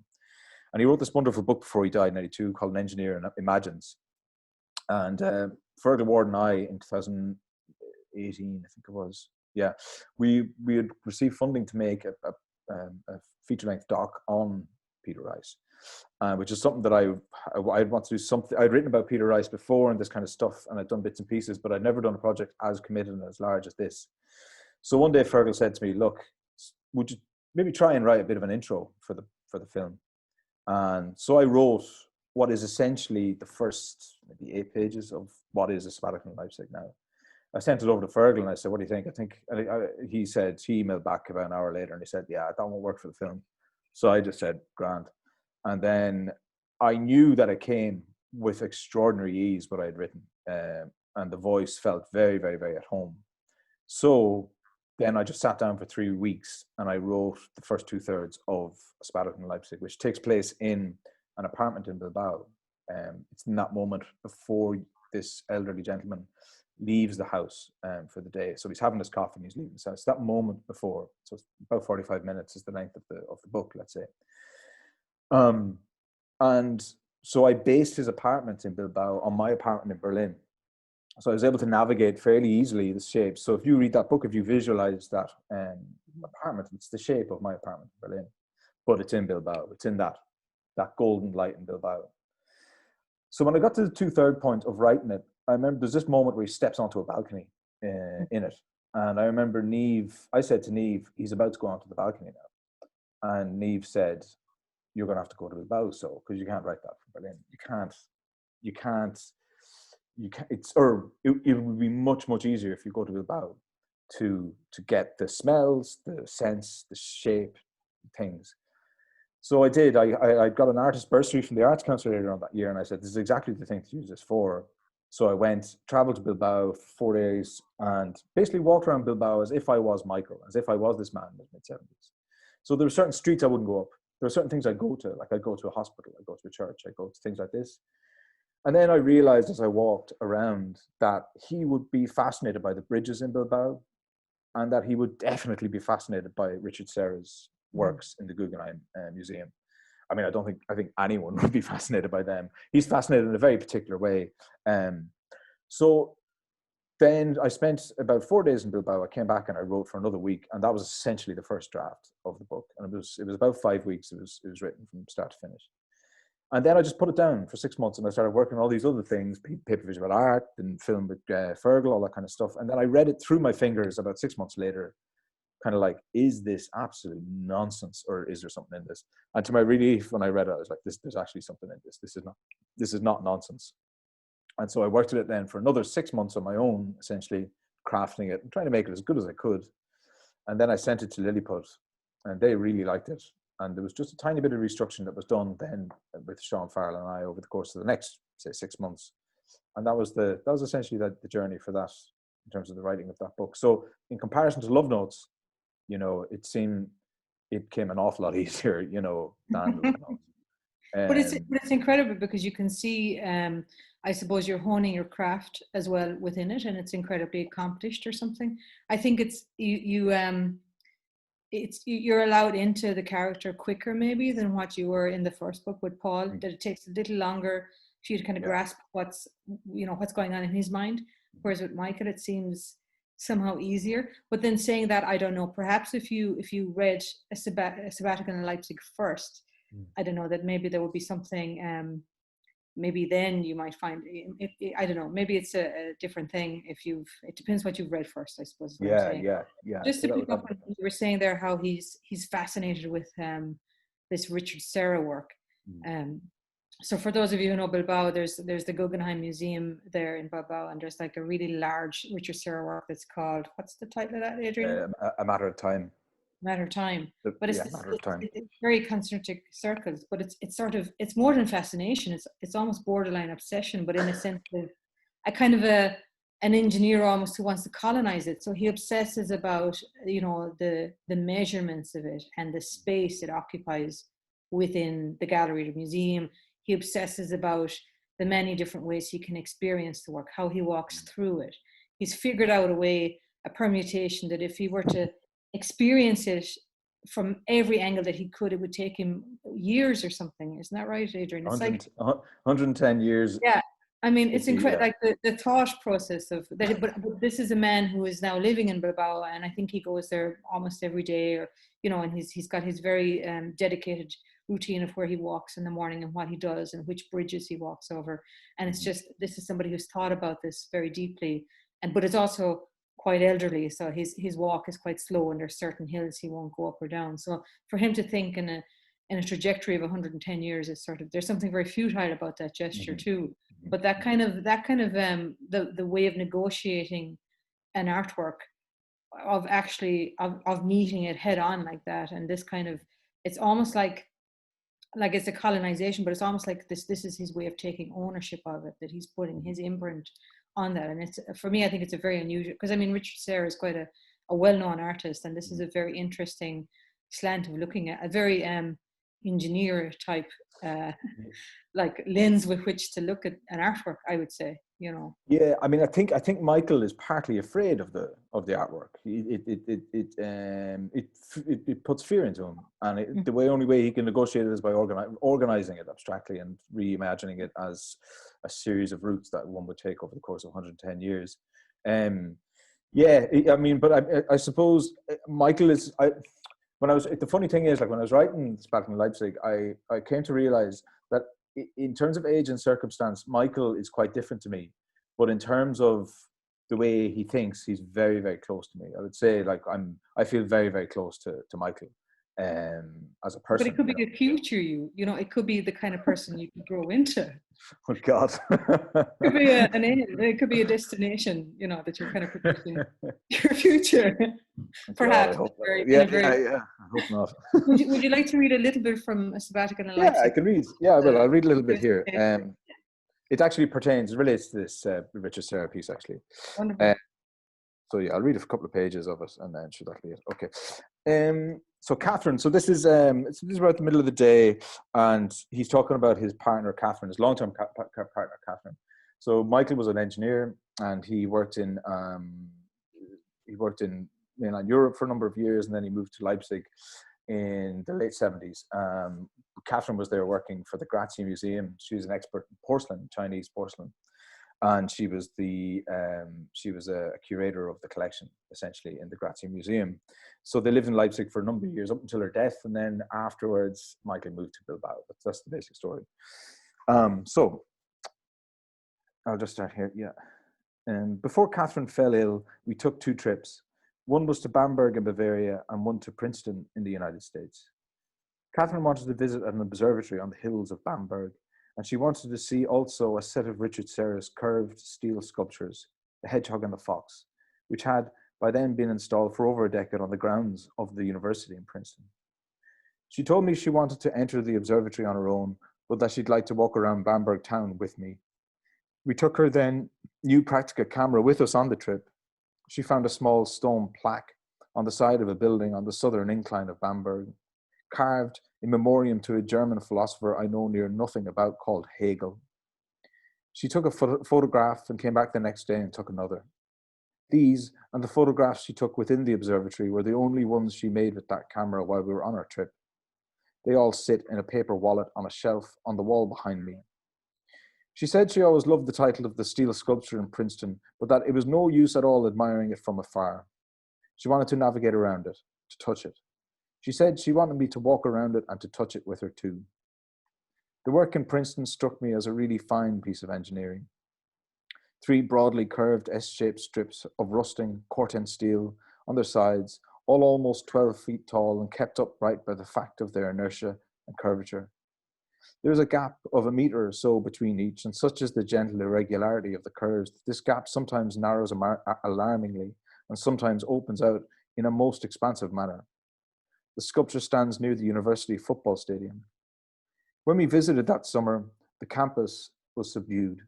And he wrote this wonderful book before he died in 1992 called An Engineer Imagines. And Fergal Ward and I, in 2018, I think it was, yeah, we had received funding to make a feature-length doc on Peter Rice, which is something that I'd want to do something. I'd written about Peter Rice before and this kind of stuff, and I'd done bits and pieces, but I'd never done a project as committed and as large as this. So one day Fergal said to me, "Look, would you maybe try and write a bit of an intro for the film?" And so I wrote what is essentially the first maybe 8 pages of what is a sabbatical in Leipzig now. I sent it over to Fergal and I said, "What do you think?" He said, he emailed back about an hour later and he said, "Yeah, that won't work for the film." So I just said, "Grand." And then I knew that it came with extraordinary ease, what I had written, and the voice felt very, very, very at home. So then I just sat down for 3 weeks and I wrote the first 2/3 of A Sabbatical in Leipzig, which takes place in an apartment in Bilbao. It's in that moment before this elderly gentleman leaves the house for the day. So he's having his coffee and he's leaving. So it's that moment before. So it's about 45 minutes is the length of the book, let's say. And so I based his apartment in Bilbao on my apartment in Berlin. So I was able to navigate fairly easily the shapes. So if you read that book, if you visualize that apartment, it's the shape of my apartment in Berlin, but it's in Bilbao. It's in that golden light in Bilbao. So when I got to the 2/3 point of writing it, I remember there's this moment where he steps onto a balcony in it. And I remember I said to Neve, he's about to go onto the balcony now. And Neve said, "You're going to have to go to Bilbao, so, because you can't write that from Berlin. You can't, it would be much, much easier if you go to Bilbao to get the smells, the sense, the shape, things." So I did. I got an artist bursary from the Arts Council later on that year, and I said, "This is exactly the thing to use this for." So I traveled to Bilbao for 4 days and basically walked around Bilbao as if I was Michael, as if I was this man in his mid-70s. So there were certain streets I wouldn't go up. There were certain things I'd go to, like I'd go to a hospital, I'd go to a church, I'd go to things like this. And then I realized as I walked around that he would be fascinated by the bridges in Bilbao and that he would definitely be fascinated by Richard Serra's works in the Guggenheim Museum. I mean, I think anyone would be fascinated by them. He's fascinated in a very particular way. So then I spent about 4 days in Bilbao. I came back and I wrote for another week, and that was essentially the first draft of the book. And it was about 5 weeks. It was written from start to finish. And then I just put it down for 6 months, and I started working on all these other things, paper visual art and film with Fergal, all that kind of stuff. And then I read it through my fingers about 6 months later, kind of like, is this absolute nonsense or is there something in this? And to my relief, when I read it, I was like, there's actually something in this. This is not nonsense. And so I worked at it then for another 6 months on my own, essentially crafting it and trying to make it as good as I could. And then I sent it to Lilliput, and they really liked it. And there was just a tiny bit of restructuring that was done then with Sean Farrell and I over the course of the next, say, 6 months. And that was essentially the journey for that in terms of the writing of that book. So in comparison to Love Notes, it came an awful lot easier, than Love Notes. But Um, it's incredible because you can see, I suppose you're honing your craft as well within it, and it's incredibly accomplished or something. I think you're allowed into the character quicker maybe than what you were in the first book with Paul. That it takes a little longer for you to kind of grasp what's going on in his mind. Whereas with Michael, it seems somehow easier. But then saying that, I don't know. Perhaps if you read a sabbatical in Leipzig first, I don't know, that maybe there would be something. Maybe then you might find I don't know. Maybe it's a different thing if it depends what you've read first, I suppose. Is what I'm saying. Yeah. Just to pick up on what you were saying there, how he's fascinated with this Richard Serra work. So for those of you who know Bilbao, there's the Guggenheim Museum there in Bilbao, and there's like a really large Richard Serra work that's called, what's the title of that, Adrian? A Matter of Time. Matter of Time. But it's Matter of Time. It's very concentric circles, but it's more than fascination. It's almost borderline obsession, but in a sense of a kind of an engineer almost who wants to colonize it. So he obsesses about, the measurements of it and the space it occupies within the gallery, the museum. He obsesses about the many different ways he can experience the work, how he walks through it. He's figured out a permutation that if he were to experience it from every angle that he could, it would take him years or something. Isn't that right, Adrian? It's 110 years. Yeah. I mean, it's incredible, like the thought process of that. But this is a man who is now living in Bilbao, and I think he goes there almost every day, or and he's got his very dedicated routine of where he walks in the morning and what he does and which bridges he walks over. And it's just, this is somebody who's thought about this very deeply, but it's also quite elderly, so his walk is quite slow, and there's certain hills he won't go up or down. So for him to think in a trajectory of 110 years is sort of, there's something very futile about that gesture too. But that kind of the way of negotiating an artwork, of actually of meeting it head on like that, and this kind of, it's almost like it's a colonization, but it's almost like this is his way of taking ownership of it, that he's putting his imprint on that. And it's, for me, I think it's a very unusual, because I mean, Richard Serra is quite a well-known artist, and this is a very interesting slant of looking at a very engineer type like lens with which to look at an artwork, I would say. Yeah, I mean, I think Michael is partly afraid of the artwork. It puts fear into him, and the only way he can negotiate it is by organizing it abstractly and reimagining it as a series of routes that one would take over the course of 110 years. Yeah, I mean, but I suppose Michael is. The funny thing is, like when I was writing Sabbatical in Leipzig, I came to realize that in terms of age and circumstance, Michael is quite different to me. But in terms of the way he thinks, he's very, very close to me. I would say, like, I feel very, very close to Michael as a person. But it could be a future it could be the kind of person you could grow into. Oh God! It could be a destination, that you're kind of predicting your future. Perhaps. I hope not. Would you like to read a little bit from a Sabbatical in Leipzig? Yeah, I can read. Yeah, I will. I'll read a little bit here. It actually relates to this Richard Serra piece, actually. Wonderful. So yeah, I'll read a couple of pages of it, and then should that be it? Okay. So Catherine. So this is about the middle of the day, and he's talking about his partner Catherine, his long-term partner Catherine. So Michael was an engineer, and he worked in mainland Europe for a number of years, and then he moved to Leipzig in the late 70s. Catherine was there working for the Grape Museum. She was an expert in porcelain, Chinese porcelain. And she was a curator of the collection, essentially, in the Grape Museum. So they lived in Leipzig for a number of years up until her death, and then afterwards, Michael moved to Bilbao. That's the basic story. So I'll just start here. Yeah. Before Catherine fell ill, we took 2 trips. One was to Bamberg in Bavaria, and one to Princeton in the United States. Catherine wanted to visit an observatory on the hills of Bamberg, and she wanted to see also a set of Richard Serra's curved steel sculptures, The Hedgehog and the Fox, which had by then been installed for over a decade on the grounds of the university in Princeton. She told me she wanted to enter the observatory on her own, but that she'd like to walk around Bamberg town with me. We took her then new Praktica camera with us on the trip. She found a small stone plaque on the side of a building on the southern incline of Bamberg, carved in memoriam to a German philosopher I know near nothing about called Hegel. She took a photograph and came back the next day and took another. These and the photographs she took within the observatory were the only ones she made with that camera while we were on our trip. They all sit in a paper wallet on a shelf on the wall behind me. She said she always loved the title of the steel sculpture in Princeton, but that it was no use at all admiring it from afar. She wanted to navigate around it, to touch it. She said she wanted me to walk around it and to touch it with her too. The work in Princeton struck me as a really fine piece of engineering. 3 broadly curved S-shaped strips of rusting Corten steel on their sides, all almost 12 feet tall and kept upright by the fact of their inertia and curvature. There is a gap of a meter or so between each, and such is the gentle irregularity of the curves that this gap sometimes narrows alarmingly and sometimes opens out in a most expansive manner. The sculpture stands near the university football stadium. When we visited that summer, the campus was subdued.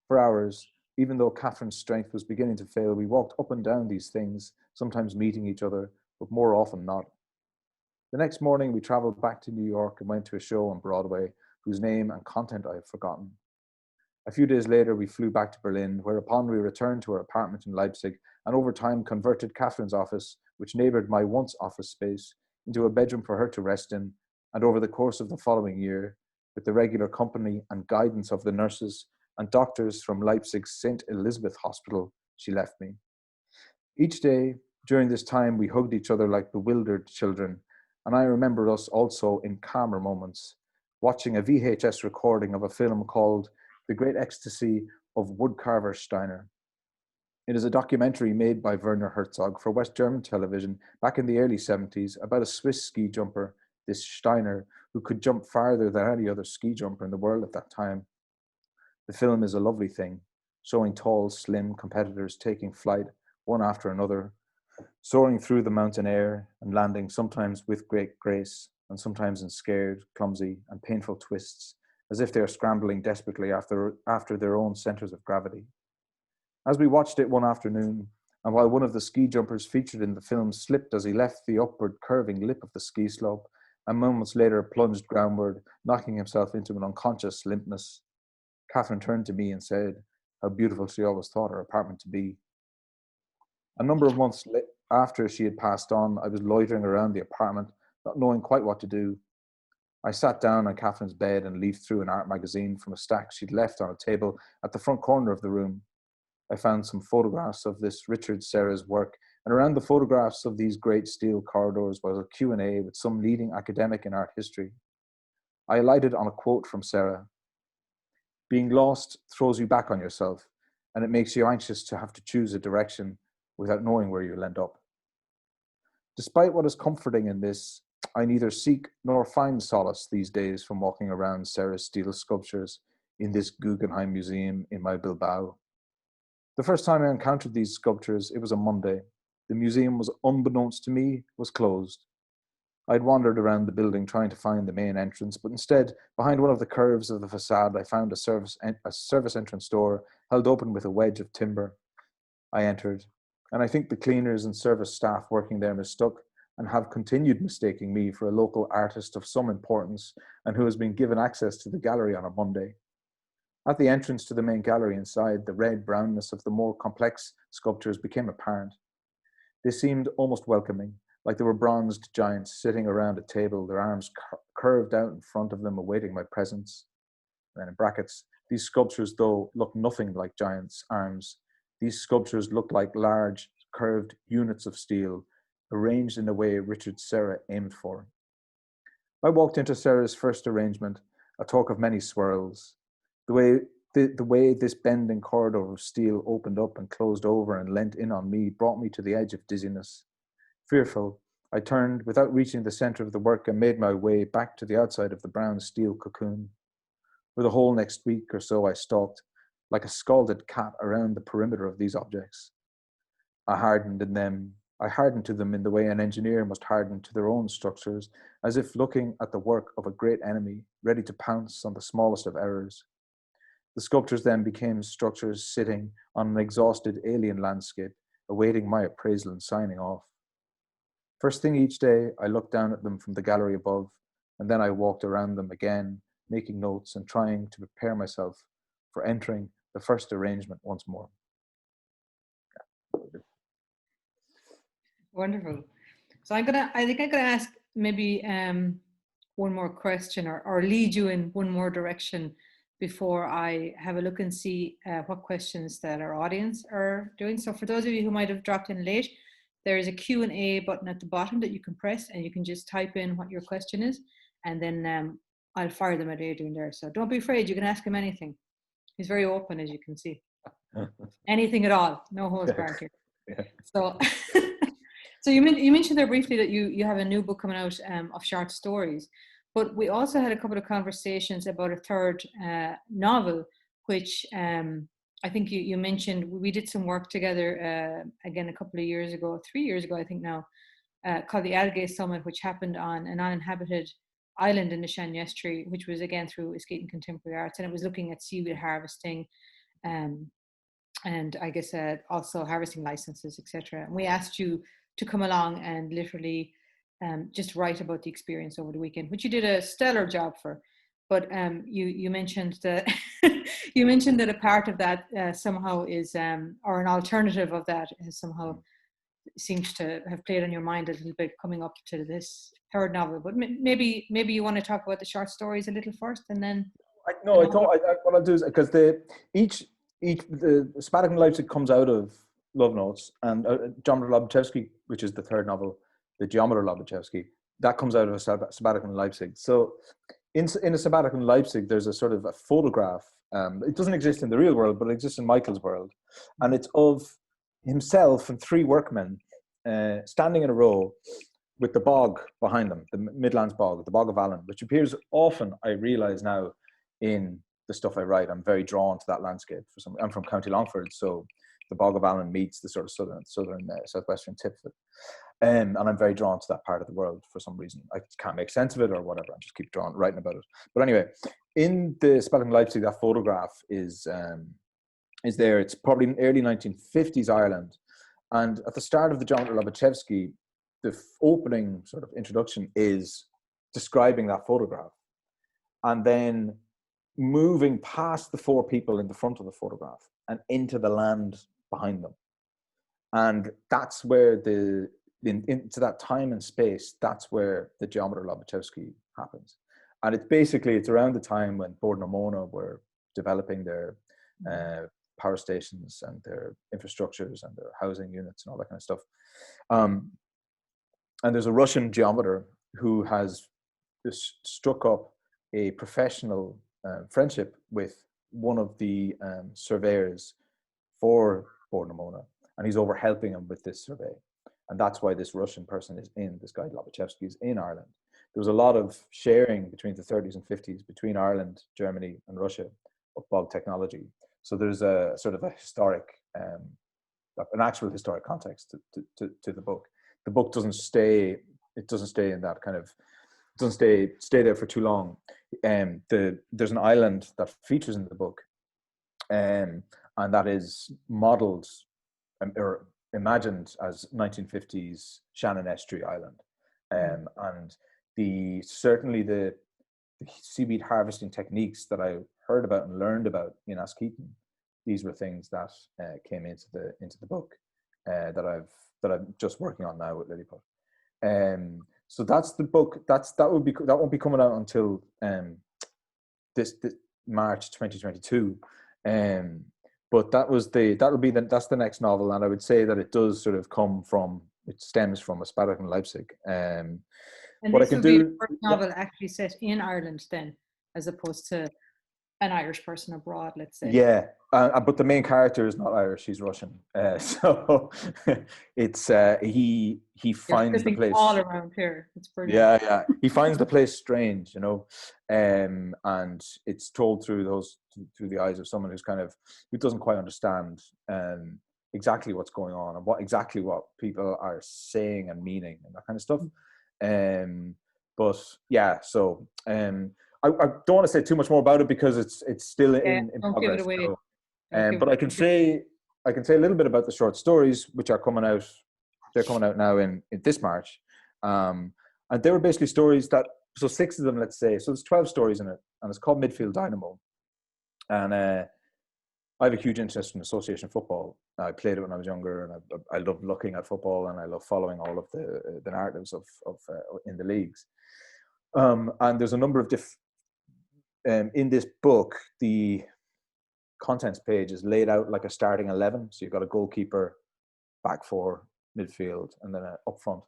For hours, even though Catherine's strength was beginning to fail, we walked up and down these things, sometimes meeting each other, but more often not. The next morning, we traveled back to New York and went to a show on Broadway, whose name and content I have forgotten. A few days later, we flew back to Berlin, whereupon we returned to our apartment in Leipzig and over time converted Catherine's office, which neighbored my once office space, into a bedroom for her to rest in, and over the course of the following year, with the regular company and guidance of the nurses and doctors from Leipzig's St. Elizabeth Hospital, she left me. Each day during this time, we hugged each other like bewildered children, and I remember us also in calmer moments, watching a VHS recording of a film called The Great Ecstasy of Woodcarver Steiner. It is a documentary made by Werner Herzog for West German television back in the early 70s about a Swiss ski jumper, this Steiner, who could jump farther than any other ski jumper in the world at that time. The film is a lovely thing, showing tall, slim competitors taking flight, one after another, soaring through the mountain air and landing sometimes with great grace and sometimes in scared, clumsy, and painful twists, as if they are scrambling desperately after their own centers of gravity. As we watched it one afternoon, and while one of the ski jumpers featured in the film slipped as he left the upward curving lip of the ski slope, and moments later plunged groundward, knocking himself into an unconscious limpness, Catherine turned to me and said how beautiful she always thought her apartment to be. A number of months after she had passed on, I was loitering around the apartment, not knowing quite what to do. I sat down on Catherine's bed and leafed through an art magazine from a stack she'd left on a table at the front corner of the room. I found some photographs of this Richard Serra's work, and around the photographs of these great steel corridors was a Q&A with some leading academic in art history. I alighted on a quote from Serra. Being lost throws you back on yourself, and it makes you anxious to have to choose a direction without knowing where you'll end up. Despite what is comforting in this, I neither seek nor find solace these days from walking around Serra's steel sculptures in this Guggenheim Museum in my Bilbao. The first time I encountered these sculptures, it was a Monday. The museum was, unbeknownst to me, was closed. I'd wandered around the building trying to find the main entrance, but instead, behind one of the curves of the facade, I found a service entrance door held open with a wedge of timber. I entered, and I think the cleaners and service staff working there mistook and have continued mistaking me for a local artist of some importance and who has been given access to the gallery on a Monday. At the entrance to the main gallery inside, the red-brownness of the more complex sculptures became apparent. They seemed almost welcoming, like they were bronzed giants sitting around a table, their arms curved out in front of them, awaiting my presence. And in brackets, these sculptures, though, look nothing like giants' arms. These sculptures look like large, curved units of steel, arranged in a way Richard Serra aimed for. I walked into Serra's first arrangement, a talk of many swirls. The way this bending corridor of steel opened up and closed over and leant in on me brought me to the edge of dizziness. Fearful, I turned without reaching the center of the work and made my way back to the outside of the brown steel cocoon. For the whole next week or so, I stalked, like a scalded cat, around the perimeter of these objects. I hardened to them in the way an engineer must harden to their own structures, as if looking at the work of a great enemy, ready to pounce on the smallest of errors. The sculptures then became structures sitting on an exhausted alien landscape, awaiting my appraisal and signing off. First thing each day, I looked down at them from the gallery above, and then I walked around them again, making notes and trying to prepare myself for entering the first arrangement once more. Wonderful. So I think I'm gonna ask maybe one more question, or lead you in one more direction before I have a look and see what questions that our audience are doing. So for those of you who might have dropped in late, there is a Q&A button at the bottom that you can press, and you can just type in what your question is, and then I'll fire them at Adrian there. So don't be afraid, you can ask him anything. He's very open, as you can see. Anything at all, no holds barred here. Yeah. So, so you mentioned there briefly that you have a new book coming out of short stories, but we also had a couple of conversations about a third novel, which I think you mentioned. We did some work together again a couple of years ago, 3 years ago, I think now, called the Algae Summit, which happened on an uninhabited island in the Shannon Estuary, which was again through Escape Contemporary Arts, and it was looking at seaweed harvesting, and I guess also harvesting licenses, etc. And we asked you to come along and literally just write about the experience over the weekend, which you did a stellar job for. But you mentioned that you mentioned that a part of that somehow is, or an alternative of that is somehow seems to have played on your mind a little bit coming up to this third novel. But maybe you want to talk about the short stories a little first, and then. What I'll do is, because the Sabbatic in Leipzig comes out of Love Notes, and Geometer Lobachevsky, which is the third novel, the Geometer Lobachevsky, that comes out of a Sabbatic in Leipzig. So in a Sabbatic in Leipzig, there's a sort of a photograph. It doesn't exist in the real world, but it exists in Michael's world, and it's of himself and three workmen standing in a row with the bog behind them, the Midlands bog, the Bog of Allen, which appears often, I realise now, in the stuff I write. I'm very drawn to that landscape. I'm from County Longford, so the Bog of Allen meets the sort of southern southwestern tip of it. And I'm very drawn to that part of the world for some reason. I can't make sense of it or whatever. I just keep writing about it. But anyway, in the Spelling Leipzig, that photograph is there. It's probably in early 1950s Ireland. And at the start of the Geometer Lobachevsky, the opening sort of introduction is describing that photograph. And then moving past the four people in the front of the photograph and into the land behind them. And that's where into that time and space, that's where the Geometer Lobachevsky happens. And it's around the time when Bord na Móna were developing their power stations and their infrastructures and their housing units and all that kind of stuff. And there's a Russian geometer who has just struck up a professional friendship with one of the surveyors for Bord na Móna, and he's over helping him with this survey. And that's why this Russian person is this guy Lobachevsky is in Ireland. There was a lot of sharing between the 30s and 50s between Ireland, Germany, and Russia of bog technology. So there's a sort of a historic, an actual historic context to the book. The book doesn't stay in that kind of, doesn't stay there for too long. There's an island that features in the book, and that is modeled or imagined as 1950s Shannon Estuary Island. And certainly the seaweed harvesting techniques that I heard about and learned about in Askeaton, these were things that came into the book that I'm just working on now with Lilliput. So that's the book. That won't be coming out until this March 2022. But that's the next novel, and I would say that it does sort of it stems from a Sabbatic in Leipzig. And what this I can would be do, the first novel actually set in Ireland then, as opposed to an Irish person abroad, let's say. Yeah, but the main character is not Irish; he's Russian. So it's he finds the place all around here. It's brilliant. Yeah. He finds the place strange, and it's told through the eyes of someone who doesn't quite understand exactly what's going on and what people are saying and meaning and that kind of stuff. But yeah, so I don't want to say too much more about it because it's still in don't progress. give it away. So, but I can say a little bit about the short stories which are coming out. They're coming out now in this March, and they were basically stories that so 6 of them, let's say. So there's 12 stories in it, and it's called Midfield Dynamo. And I have a huge interest in association football. I played it when I was younger, and I love looking at football, and I love following all of the narratives of in the leagues. And there's a number of in this book, the contents page is laid out like a starting 11. So you've got a goalkeeper, back four, midfield, and then up front.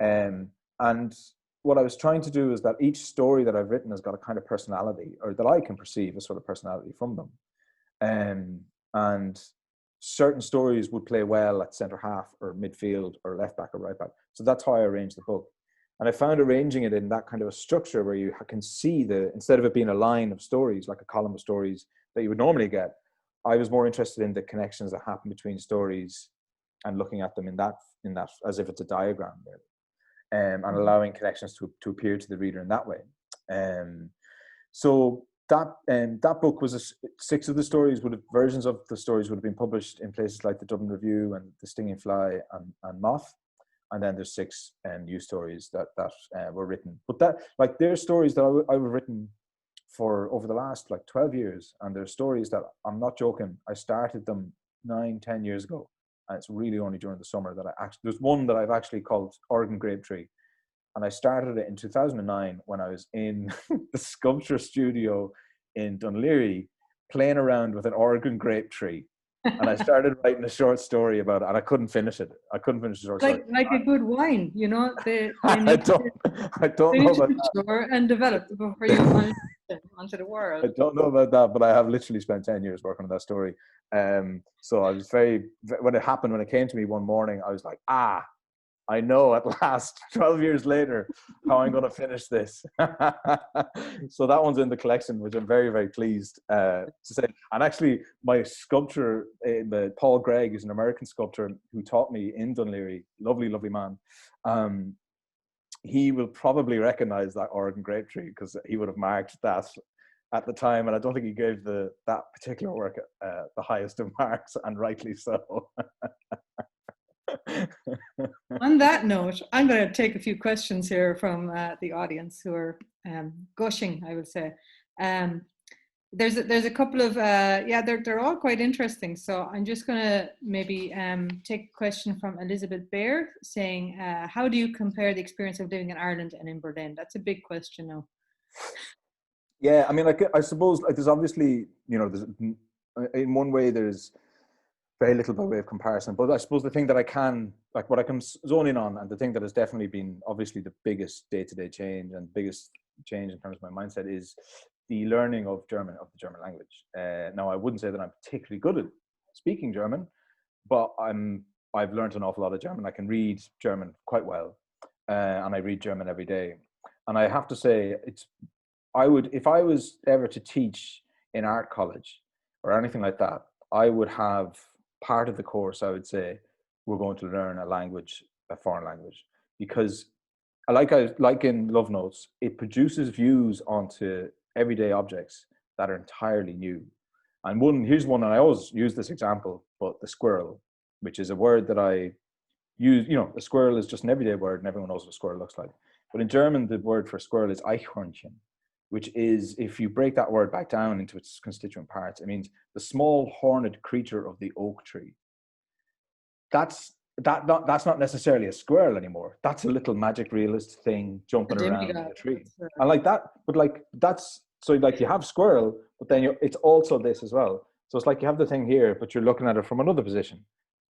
And what I was trying to do is that each story that I've written has got a kind of personality, or that I can perceive a sort of personality from them. And certain stories would play well at centre half or midfield or left back or right back. So that's how I arranged the book. And I found arranging it in that kind of a structure where you can see instead of it being a line of stories, like a column of stories that you would normally get, I was more interested in the connections that happen between stories and looking at them in that as if it's a diagram, really. And allowing connections to appear to the reader in that way. So that book was 6 of the stories versions of the stories would have been published in places like the Dublin Review and the Stinging Fly and Moth. And then there's 6 new stories that were written. But they're stories that I've written for over the last 12 years. And they're stories that, I'm not joking, I started them 9-10 years ago. And it's really only during the summer that there's one that I've actually called Oregon Grape Tree. And I started it in 2009 when I was in the sculpture studio in Dunleary playing around with an Oregon grape tree. And I started writing a short story about it, and I couldn't finish it. I couldn't finish the short story. Like a good wine, you know, they I need don't know about to mature and develop before you launch it onto the world. I don't know about that, but I have literally spent 10 years working on that story. So I was when it happened, when it came to me one morning, I was like, I know at last, 12 years later, how I'm going to finish this. So that one's in the collection, which I'm very, very pleased to say. And actually, my sculptor, Paul Gregg, is an American sculptor who taught me in Dunleary, lovely, lovely man. He will probably recognize that Oregon grape tree because he would have marked that at the time. And I don't think he gave that particular work the highest of marks, and rightly so. On that note, I'm going to take a few questions here from the audience who are gushing, I would say. There's a couple of, they're all quite interesting. So I'm just going to maybe take a question from Elizabeth Baer saying, how do you compare the experience of living in Ireland and in Berlin? That's a big question now. Yeah, I mean, I suppose there's obviously, there's, in one way there's very little by way of comparison, but I suppose the thing that I can zone in on, and the thing that has definitely been obviously the biggest day-to-day change and biggest change in terms of my mindset is the learning of the German language. Now, I wouldn't say that I'm particularly good at speaking German, but I've learned an awful lot of German. I can read German quite well, and I read German every day. And I have to say, if I was ever to teach in art college or anything like that, I would have part of the course, I would say, we're going to learn a foreign language, because like in Love Notes, it produces views onto everyday objects that are entirely new. And here's one, and I always use this example, but the squirrel, which is a word that I use, a squirrel is just an everyday word and everyone knows what a squirrel looks like. But in German, the word for squirrel is Eichhörnchen, which is, if you break that word back down into its constituent parts, it means the small horned creature of the oak tree. That's not necessarily a squirrel anymore. That's a little magic realist thing jumping around in a tree. I like that, but you have squirrel, but then it's also this as well. So it's like you have the thing here, but you're looking at it from another position,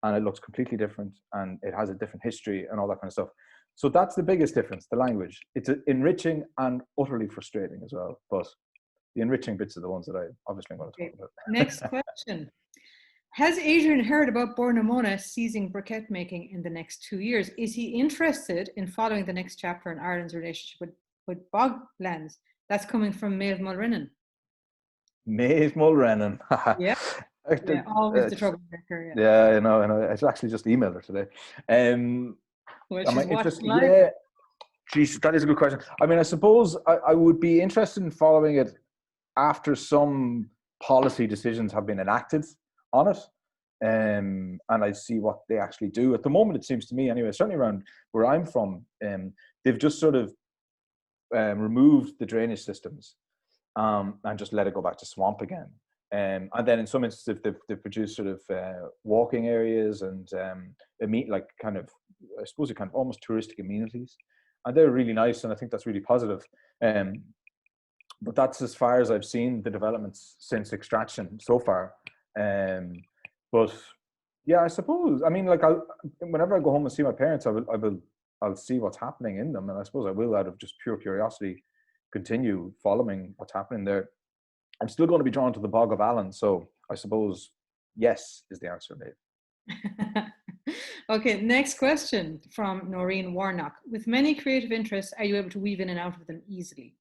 and it looks completely different, and it has a different history and all that kind of stuff. So that's the biggest difference, the language. It's enriching and utterly frustrating as well. But the enriching bits are the ones that I obviously want to talk about. Next question. Has Adrian heard about Bornamona ceasing briquette making in the next 2 years? Is he interested in following the next chapter in Ireland's relationship with boglands? That's coming from Maeve Mulrennan. Maeve Mulrennan. Yeah. Yeah, always the troublemaker. Yeah, I know. I actually just emailed her today. Well, am I interested? Yeah, geez, that is a good question. I mean, I suppose I would be interested in following it after some policy decisions have been enacted on it, and I see what they actually do. At the moment, it seems to me, anyway, certainly around where I'm from, they've just sort of removed the drainage systems and just let it go back to swamp again. And then in some instances, they've produced sort of walking areas and like kind of, I suppose, kind of almost touristic amenities. And they're really nice, and I think that's really positive. But that's as far as I've seen the developments since extraction so far. But yeah, I suppose, I mean, like, whenever I go home and see my parents, I'll see what's happening in them, and I suppose I will, out of just pure curiosity, continue following what's happening there. I'm still going to be drawn to the Bog of Allen, so I suppose yes is the answer, Dave. Okay, next question from Noreen Warnock. With many creative interests, are you able to weave in and out of them easily?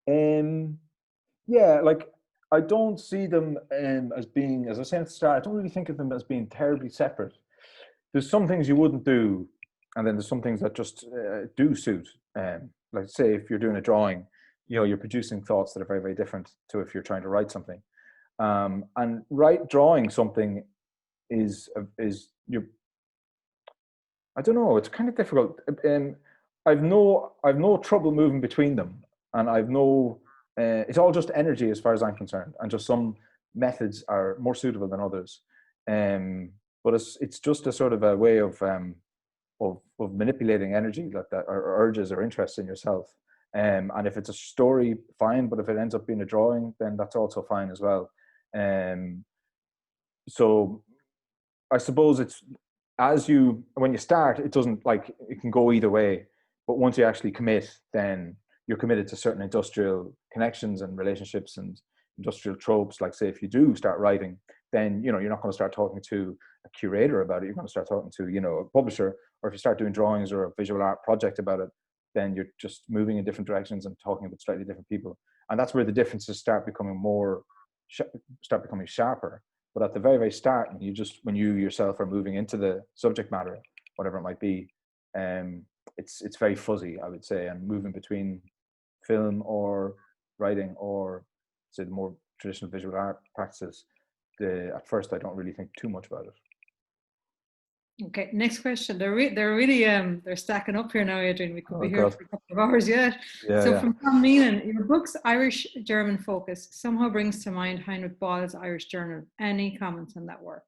Yeah, like, I don't see them as being, as I said at the start, I don't really think of them as being terribly separate. There's some things you wouldn't do, and then there's some things that just do suit. Like, say, if you're doing a drawing, you're producing thoughts that are very, very different to if you're trying to write something. And drawing something is I don't know, it's kind of difficult. I've no trouble moving between them, and it's all just energy as far as I'm concerned, and just some methods are more suitable than others. But it's just a sort of a way of manipulating energy, like that, or urges or interests in yourself. And if it's a story, fine, but if it ends up being a drawing, then that's also fine as well. So I suppose it's, when you start, it doesn't, like, it can go either way, but once you actually commit, then you're committed to certain industrial connections and relationships and industrial tropes. Like, say, if you do start writing, then you're not going to start talking to a curator about it. You're going to start talking to a publisher. Or if you start doing drawings or a visual art project about it, then you're just moving in different directions and talking about slightly different people. And that's where the differences start becoming sharper. But at the very, very start, when you yourself are moving into the subject matter, whatever it might be, it's very fuzzy, I would say, and moving between film or writing or, say, the more traditional visual art practices, at first I don't really think too much about it. Okay, next question. They're really they're stacking up here now, Adrian. We could be here God. for a couple of hours yet. So from Tom Meenan, your book's Irish-German focus somehow brings to mind Heinrich Boll's Irish Journal. Any comments on that work?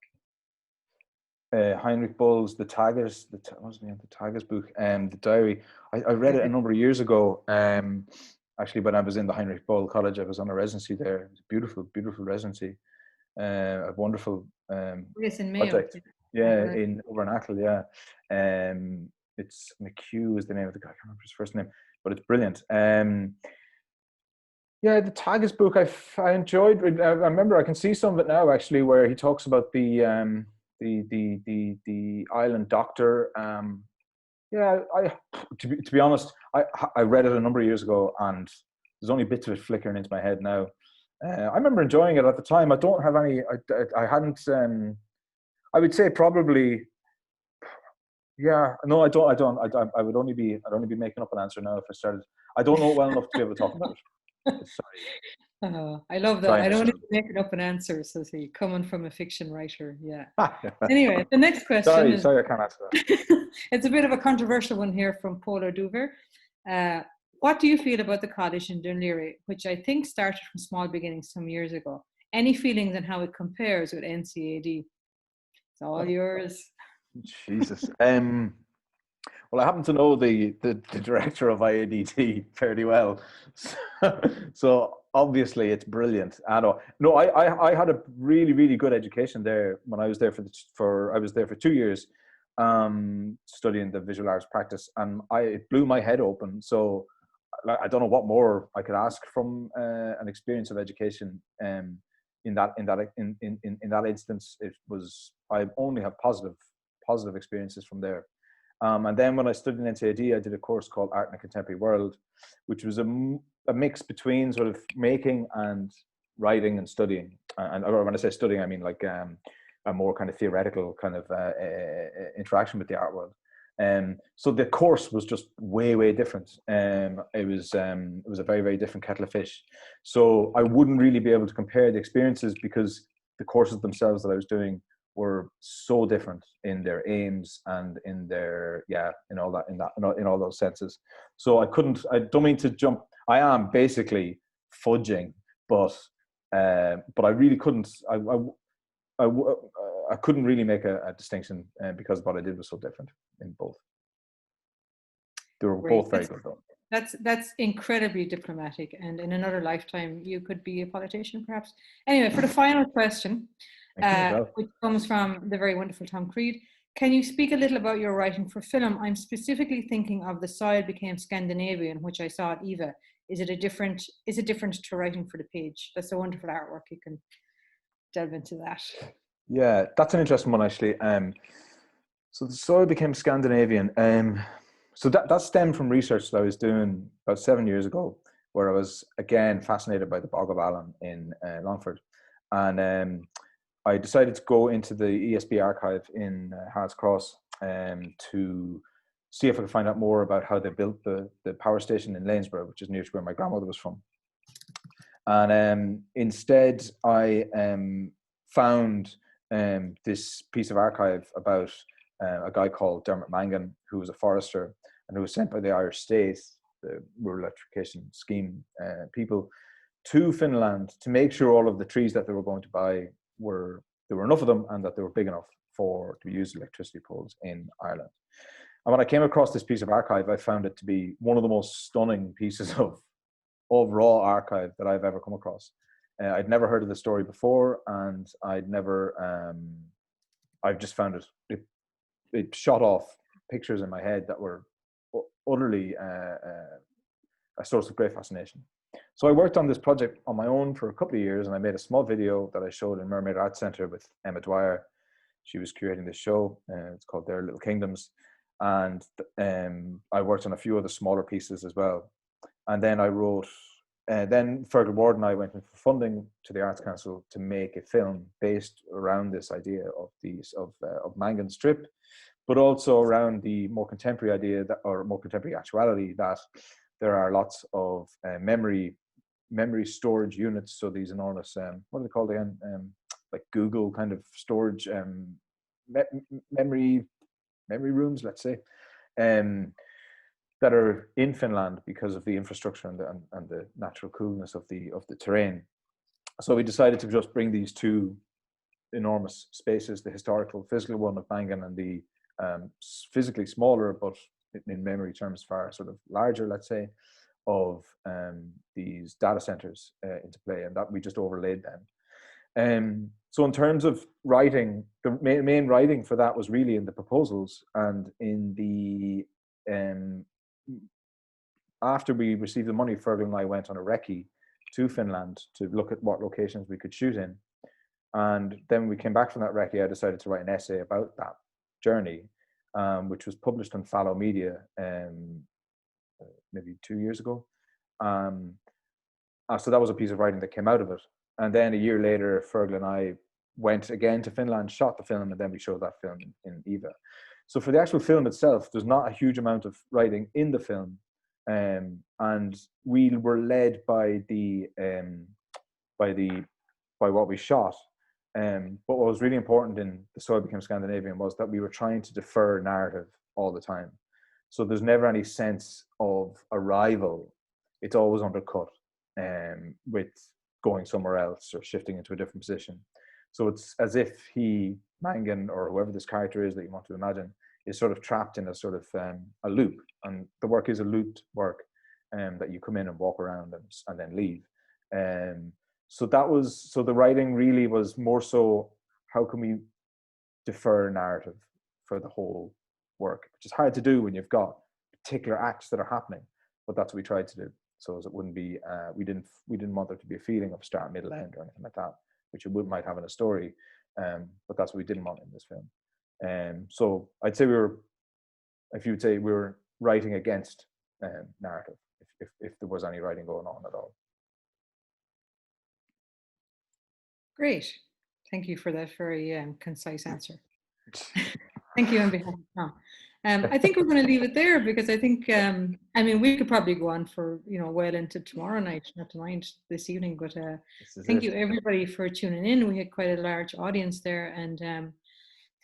Heinrich Boll's The Tigers, what's the name of the Tigers book? The diary. I read it a number of years ago. Actually, when I was in the Heinrich Boll College, I was on a residency there. It was a beautiful, beautiful residency. A wonderful Yes, in Mayo. project. Yeah, over in Achill, yeah. It's McHugh is the name of the guy. I can't remember his first name, but it's brilliant. Yeah, the Tigers book I enjoyed. I remember, I can see some of it now, actually, where he talks about the island doctor. Yeah, to be honest, I read it a number of years ago, and there's only bits of it flickering into my head now. I remember enjoying it at the time. I don't have any. I hadn't. I would say probably. Yeah, no, I don't. I'd only be making up an answer now if I started. I don't know it well enough to be able to talk about it. Sorry. I love that. Sorry, I don't need to make it up an answer, so see, coming from a fiction writer, yeah. Anyway, the next question sorry, I can't answer that. It's a bit of a controversial one here from Paula Duver. What do you feel about the college in Dún Laoghaire, which I think started from small beginnings some years ago? Any feelings on how it compares with NCAD? It's all yours. Jesus. Well, I happen to know the director of IADT fairly well, so obviously it's brilliant. I had a really, really good education there when I was there I was there for 2 years, studying the visual arts practice, and it blew my head open. So I don't know what more I could ask from an experience of education. In that instance, I only have positive experiences from there. And then when I studied in NCAD, I did a course called Art in a Contemporary World, which was a mix between sort of making and writing and studying. And when I say studying, I mean like a more kind of theoretical kind of interaction with the art world. So the course was just way, way different. It was a very, very different kettle of fish. So I wouldn't really be able to compare the experiences because the courses themselves that I was doing were so different in their aims and in their in all those senses. So I don't mean to jump. I am basically fudging, but I really couldn't. I couldn't really make a distinction because what I did was so different in both. They were both very good though. That's incredibly diplomatic, and in another lifetime you could be a politician perhaps. Anyway, for the final question, which comes from the very wonderful Tom Creed, can you speak a little about your writing for film? I'm specifically thinking of The Soil Became Scandinavian, which I saw at Eva. Is it different to writing for the page? That's a wonderful artwork. You can delve into that. Yeah, that's an interesting one actually. So The Soil Became Scandinavian. So that stemmed from research that I was doing about 7 years ago, where I was again fascinated by the Bog of Allen in Longford, and I decided to go into the ESB archive in Harts Cross to see if I could find out more about how they built the power station in Lanesborough, which is near to where my grandmother was from. And instead, I found this piece of archive about a guy called Dermot Mangan, who was a forester and who was sent by the Irish State, the Rural Electrification Scheme people, to Finland to make sure all of the trees that they were going to buy there were enough of them and that they were big enough to be used as electricity poles in Ireland. And when I came across this piece of archive, I found it to be one of the most stunning pieces of raw archive that I've ever come across. I'd never heard of the story before, and I've just found it shot off pictures in my head that were utterly a source of great fascination. So I worked on this project on my own for a couple of years, and I made a small video that I showed in Mermaid Arts Centre with Emma Dwyer. She was curating this show. It's called Their Little Kingdoms. And I worked on a few other smaller pieces as well. And then I wrote, then Fergal Ward and I went in for funding to the Arts Council to make a film based around this idea of Mangan's trip, but also around the more contemporary idea or more contemporary actuality that there are lots of memory storage units. So these enormous, what are they called again? Like Google kind of storage, memory rooms, let's say, that are in Finland because of the infrastructure and the natural coolness of the terrain. So we decided to just bring these two enormous spaces, the historical physical one of Mangan and the physically smaller, but in memory terms far sort of larger, let's say, of these data centers into play, and that we just overlaid them. So in terms of writing, the main writing for that was really in the proposals and in the after we received the money, Fergal and I went on a recce to Finland to look at what locations we could shoot in. And then when we came back from that recce, I decided to write an essay about that journey, which was published on Fallow Media maybe 2 years ago. So that was a piece of writing that came out of it. And then a year later, Fergal and I went again to Finland, shot the film, and then we showed that film in Eva. So for the actual film itself, there's not a huge amount of writing in the film. And we were led by what we shot. But what was really important in The Soil Became Scandinavian was that we were trying to defer narrative all the time. So there's never any sense of arrival. It's always undercut with going somewhere else or shifting into a different position. So it's as if Mangan, or whoever this character is that you want to imagine, is sort of trapped in a sort of a loop. And the work is a looped work that you come in and walk around and then leave. So the writing really was more so, how can we defer narrative for the whole work, which is hard to do when you've got particular acts that are happening, but that's what we tried to do. So as it wouldn't be, we didn't want there to be a feeling of start, middle, end or anything like that, which it might have in a story, but that's what we didn't want in this film. So I'd say we were writing against narrative, if there was any writing going on at all. Great. Thank you for that very concise answer. Thank you on behalf of Tom. I think we're going to leave it there because I think, we could probably go on for, well into tomorrow night, not to mind this evening, but thank you everybody for tuning in. We had quite a large audience there, and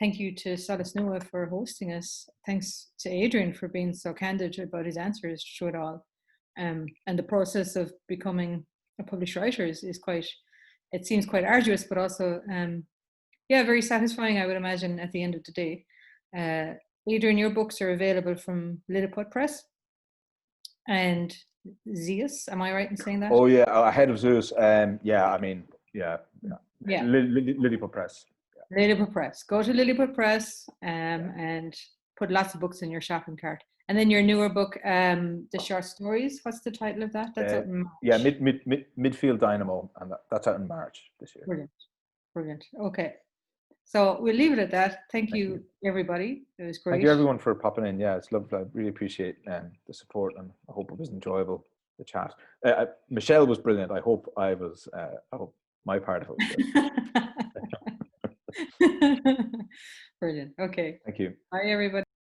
thank you to Solas Nua for hosting us. Thanks to Adrian for being so candid about his answers through it all. And the process of becoming a published writer is quite, it seems quite arduous, but also, yeah, very satisfying, I would imagine, at the end of the day. Adrian, your books are available from Lilliput Press and Zeus. Am I right in saying that? Oh yeah, ahead of Zeus. Yeah, I mean, yeah. Lilliput Press. Lilliput Press. Go to Lilliput Press and put lots of books in your shopping cart. And then your newer book, The Short Stories. What's the title of that? That's out in March. Yeah, Midfield Dynamo, and that's out in March this year. Brilliant, brilliant. Okay, so we'll leave it at that. Thank you, everybody. It was great. Thank you, everyone, for popping in. Yeah, it's lovely. I really appreciate the support, and I hope it was enjoyable, the chat. Michelle was brilliant. I hope I hope my part of it was good. Brilliant. Okay. Thank you. Bye, everybody.